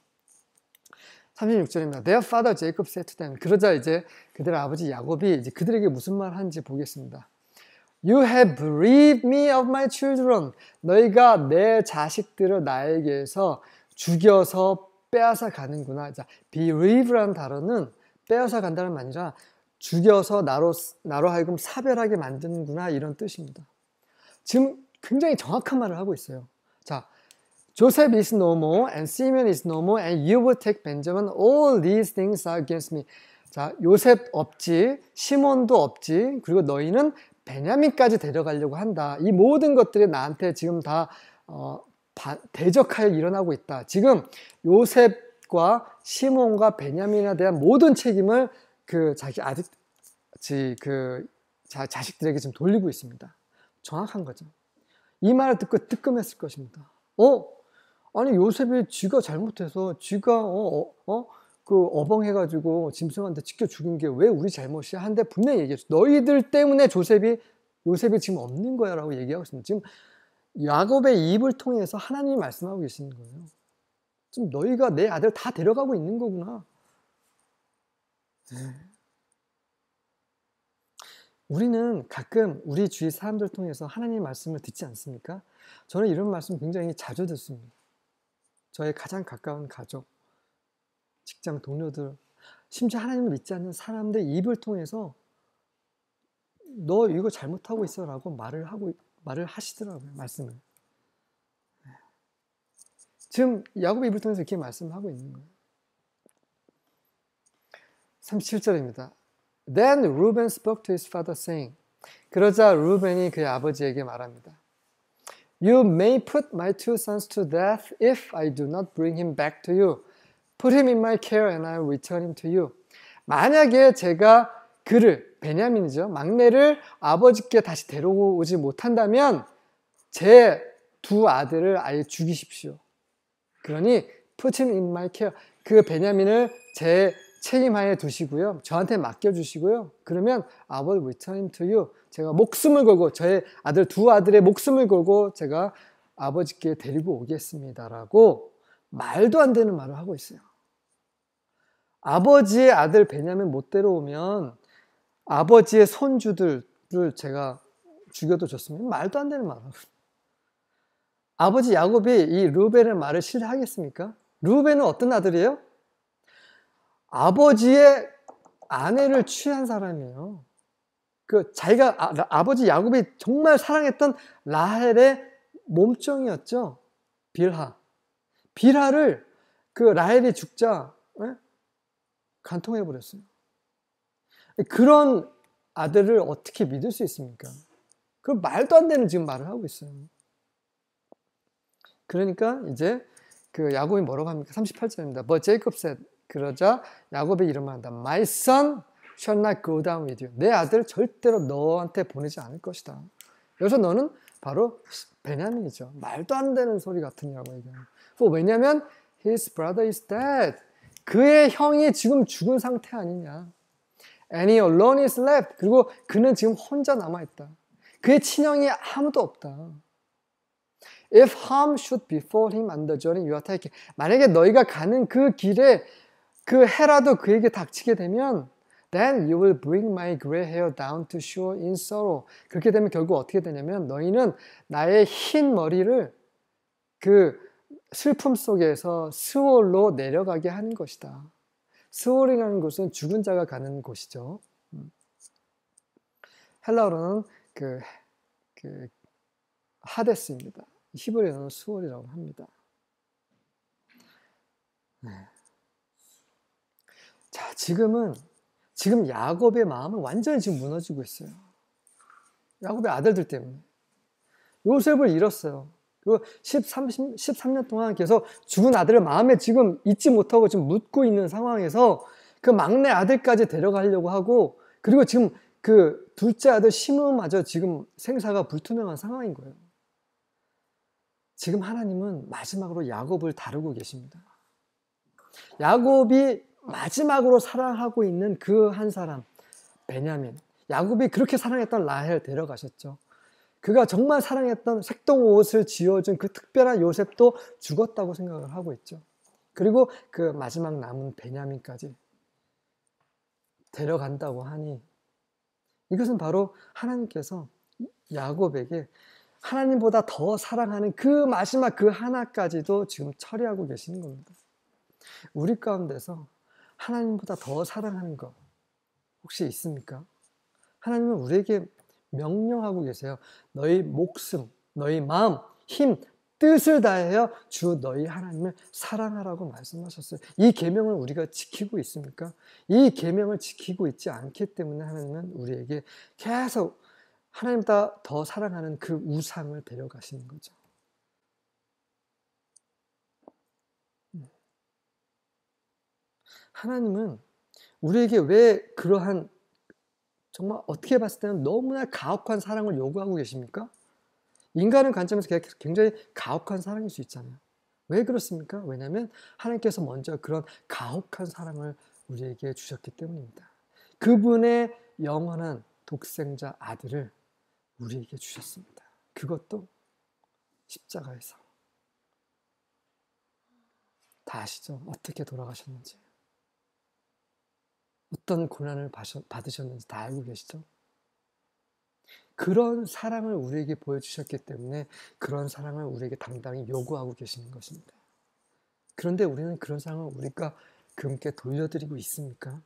36절입니다. Their father Jacob said to them. 그러자 이제 그들의 아버지 야곱이 이제 그들에게 무슨 말 하는지 보겠습니다. You have bereaved me of my children. 너희가 내 자식들을 나에게서 죽여서 빼앗아 가는구나. 자, bereave라는 단어는 빼앗아 간다는 말 아니라 죽여서 나로 하여금 사별하게 만드는구나 이런 뜻입니다. 지금 굉장히 정확한 말을 하고 있어요. 자, Joseph is no more and Simeon is no more and you will take Benjamin. All these things are against me. 자, 요셉 없지, 시몬도 없지, 그리고 너희는 베냐민까지 데려가려고 한다. 이 모든 것들이 나한테 지금 다 대적하여 일어나고 있다. 지금 요셉과 시몬과 베냐민에 대한 모든 책임을 그 자식들에게 지금 돌리고 있습니다. 정확한 거죠. 이 말을 듣고 뜨끔했을 것입니다. 아니 요셉이 쥐가 잘못해서 쥐가 그 어벙해가지고 짐승한테 찢겨 죽인 게 왜 우리 잘못이야? 한데 분명히 얘기했어. 너희들 때문에 요셉이 지금 없는 거야 라고 얘기하고 있습니다. 지금 야곱의 입을 통해서 하나님이 말씀하고 계시는 거예요. 지금 너희가 내 아들 다 데려가고 있는 거구나. 우리는 가끔 우리 주위 사람들 통해서 하나님의 말씀을 듣지 않습니까? 저는 이런 말씀 굉장히 자주 듣습니다. 저의 가장 가까운 가족, 직장 동료들, 심지어 하나님을 믿지 않는 사람들 입을 통해서 너 이거 잘못하고 있어 라고 말을 하시더라고요. 말씀을. 지금 야곱의 입을 통해서 이렇게 말씀을 하고 있는 거예요. 37절입니다. Then Reuben spoke to his father saying, 그러자 루벤이 그의 아버지에게 말합니다. You may put my two sons to death if I do not bring him back to you. Put him in my care and I will return him to you. 만약에 제가 그를, 베냐민이죠, 막내를 아버지께 다시 데려오지 못한다면 제 두 아들을 아예 죽이십시오. 그러니 put him in my care. 그 베냐민을 제 책임하에 두시고요. 저한테 맡겨주시고요. 그러면 I will return him to you. 제가 목숨을 걸고, 저의 아들, 두 아들의 목숨을 걸고 제가 아버지께 데리고 오겠습니다라고 말도 안 되는 말을 하고 있어요. 아버지의 아들 베냐민 못 데려오면 아버지의 손주들을 제가 죽여도 좋습니다. 말도 안 되는 말을 하고 있어요. 아버지 야곱이 이 르우벤의 말을 신뢰하겠습니까? 르우벤은 어떤 아들이에요? 아버지의 아내를 취한 사람이에요. 자기가 아버지 야곱이 정말 사랑했던 라헬의 몸종이었죠. 빌하. 빌하를 라헬이 죽자 간통해 버렸어요. 그런 아들을 어떻게 믿을 수 있습니까? 그 말도 안 되는 지금 말을 하고 있어요. 그러니까 이제 야곱이 뭐라고 합니까? 38절입니다. But Jacob said, 그러자 야곱이 이런 말 한다. My son shall not go down with you. 내 아들 절대로 너한테 보내지 않을 것이다. 여기서 너는 바로 베냐민이죠. 말도 안 되는 소리 같으냐고 얘기해요. 왜냐하면 his brother is dead. 그의 형이 지금 죽은 상태 아니냐. And he alone is left. 그리고 그는 지금 혼자 남아있다. 그의 친형이 아무도 없다. If harm should befall him on the journey you are taking. 만약에 너희가 가는 그 길에 그 해라도 그에게 닥치게 되면 then you will bring my gray hair down to shore in sorrow. 그렇게 되면 결국 어떻게 되냐면 너희는 나의 흰 머리를 그 슬픔 속에서 스월로 내려가게 하는 것이다. 스월이라는 곳은 죽은 자가 가는 곳이죠. 헬라어로는 하데스입니다. 히브리어는 스월이라고 합니다. 네. 자, 지금 야곱의 마음은 완전히 지금 무너지고 있어요. 야곱의 아들들 때문에. 요셉을 잃었어요. 그리고 13년 동안 계속 죽은 아들을 마음에 지금 잊지 못하고 지금 묻고 있는 상황에서 그 막내 아들까지 데려가려고 하고, 그리고 지금 그 둘째 아들 시므온마저 지금 생사가 불투명한 상황인 거예요. 지금 하나님은 마지막으로 야곱을 다루고 계십니다. 야곱이 마지막으로 사랑하고 있는 그 한 사람, 베냐민. 야곱이 그렇게 사랑했던 라헬 데려가셨죠. 그가 정말 사랑했던 색동옷을 지어준 그 특별한 요셉도 죽었다고 생각을 하고 있죠. 그리고 그 마지막 남은 베냐민까지 데려간다고 하니 이것은 바로 하나님께서 야곱에게 하나님보다 더 사랑하는 그 마지막 그 하나까지도 지금 처리하고 계시는 겁니다. 우리 가운데서 하나님보다 더 사랑하는 것 혹시 있습니까? 하나님은 우리에게 명령하고 계세요. 너희 목숨, 너희 마음, 힘, 뜻을 다하여 주 너희 하나님을 사랑하라고 말씀하셨어요. 이 계명을 우리가 지키고 있습니까? 이 계명을 지키고 있지 않기 때문에 하나님은 우리에게 계속 하나님보다 더 사랑하는 그 우상을 데려가시는 거죠. 하나님은 우리에게 왜 그러한 정말 어떻게 봤을 때는 너무나 가혹한 사랑을 요구하고 계십니까? 인간의 관점에서 굉장히 가혹한 사랑일 수 있잖아요. 왜 그렇습니까? 왜냐하면 하나님께서 먼저 그런 가혹한 사랑을 우리에게 주셨기 때문입니다. 그분의 영원한 독생자 아들을 우리에게 주셨습니다. 그것도 십자가에서. 다 아시죠? 어떻게 돌아가셨는지. 어떤 고난을 받으셨는지 다 알고 계시죠? 그런 사랑을 우리에게 보여주셨기 때문에 그런 사랑을 우리에게 당당히 요구하고 계시는 것입니다. 그런데 우리는 그런 사랑을 우리가 그분께 돌려드리고 있습니까?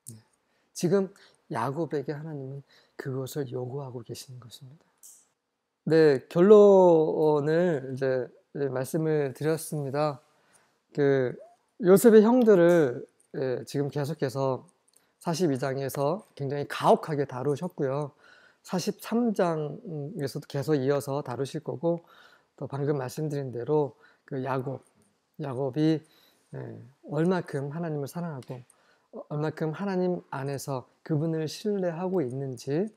네. 지금 야곱에게 하나님은 그것을 요구하고 계시는 것입니다. 네, 결론을 이제 말씀을 드렸습니다. 요셉의 형들을 지금 계속해서 42장에서 굉장히 가혹하게 다루셨고요. 43장에서도 계속 이어서 다루실 거고, 또 방금 말씀드린 대로 야곱이 얼마큼 하나님을 사랑하고 얼마큼 하나님 안에서 그분을 신뢰하고 있는지,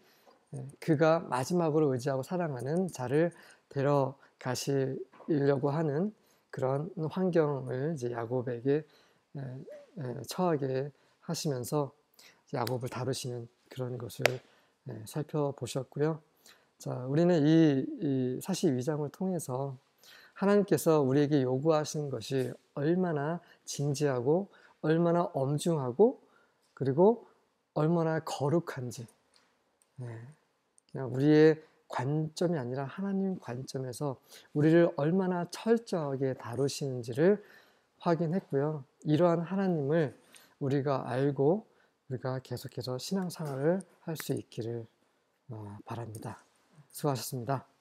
그가 마지막으로 의지하고 사랑하는 자를 데려가시려고 하는 그런 환경을 이제 야곱에게 처하게 하시면서 야곱을 다루시는 그런 것을 살펴보셨고요. 자, 우리는 이 42장을 통해서 하나님께서 우리에게 요구하시는 것이 얼마나 진지하고 얼마나 엄중하고 그리고 얼마나 거룩한지, 그냥 우리의 관점이 아니라 하나님 관점에서 우리를 얼마나 철저하게 다루시는지를 확인했고요. 이러한 하나님을 우리가 알고 우리가 계속해서 신앙생활을 할 수 있기를 바랍니다. 수고하셨습니다.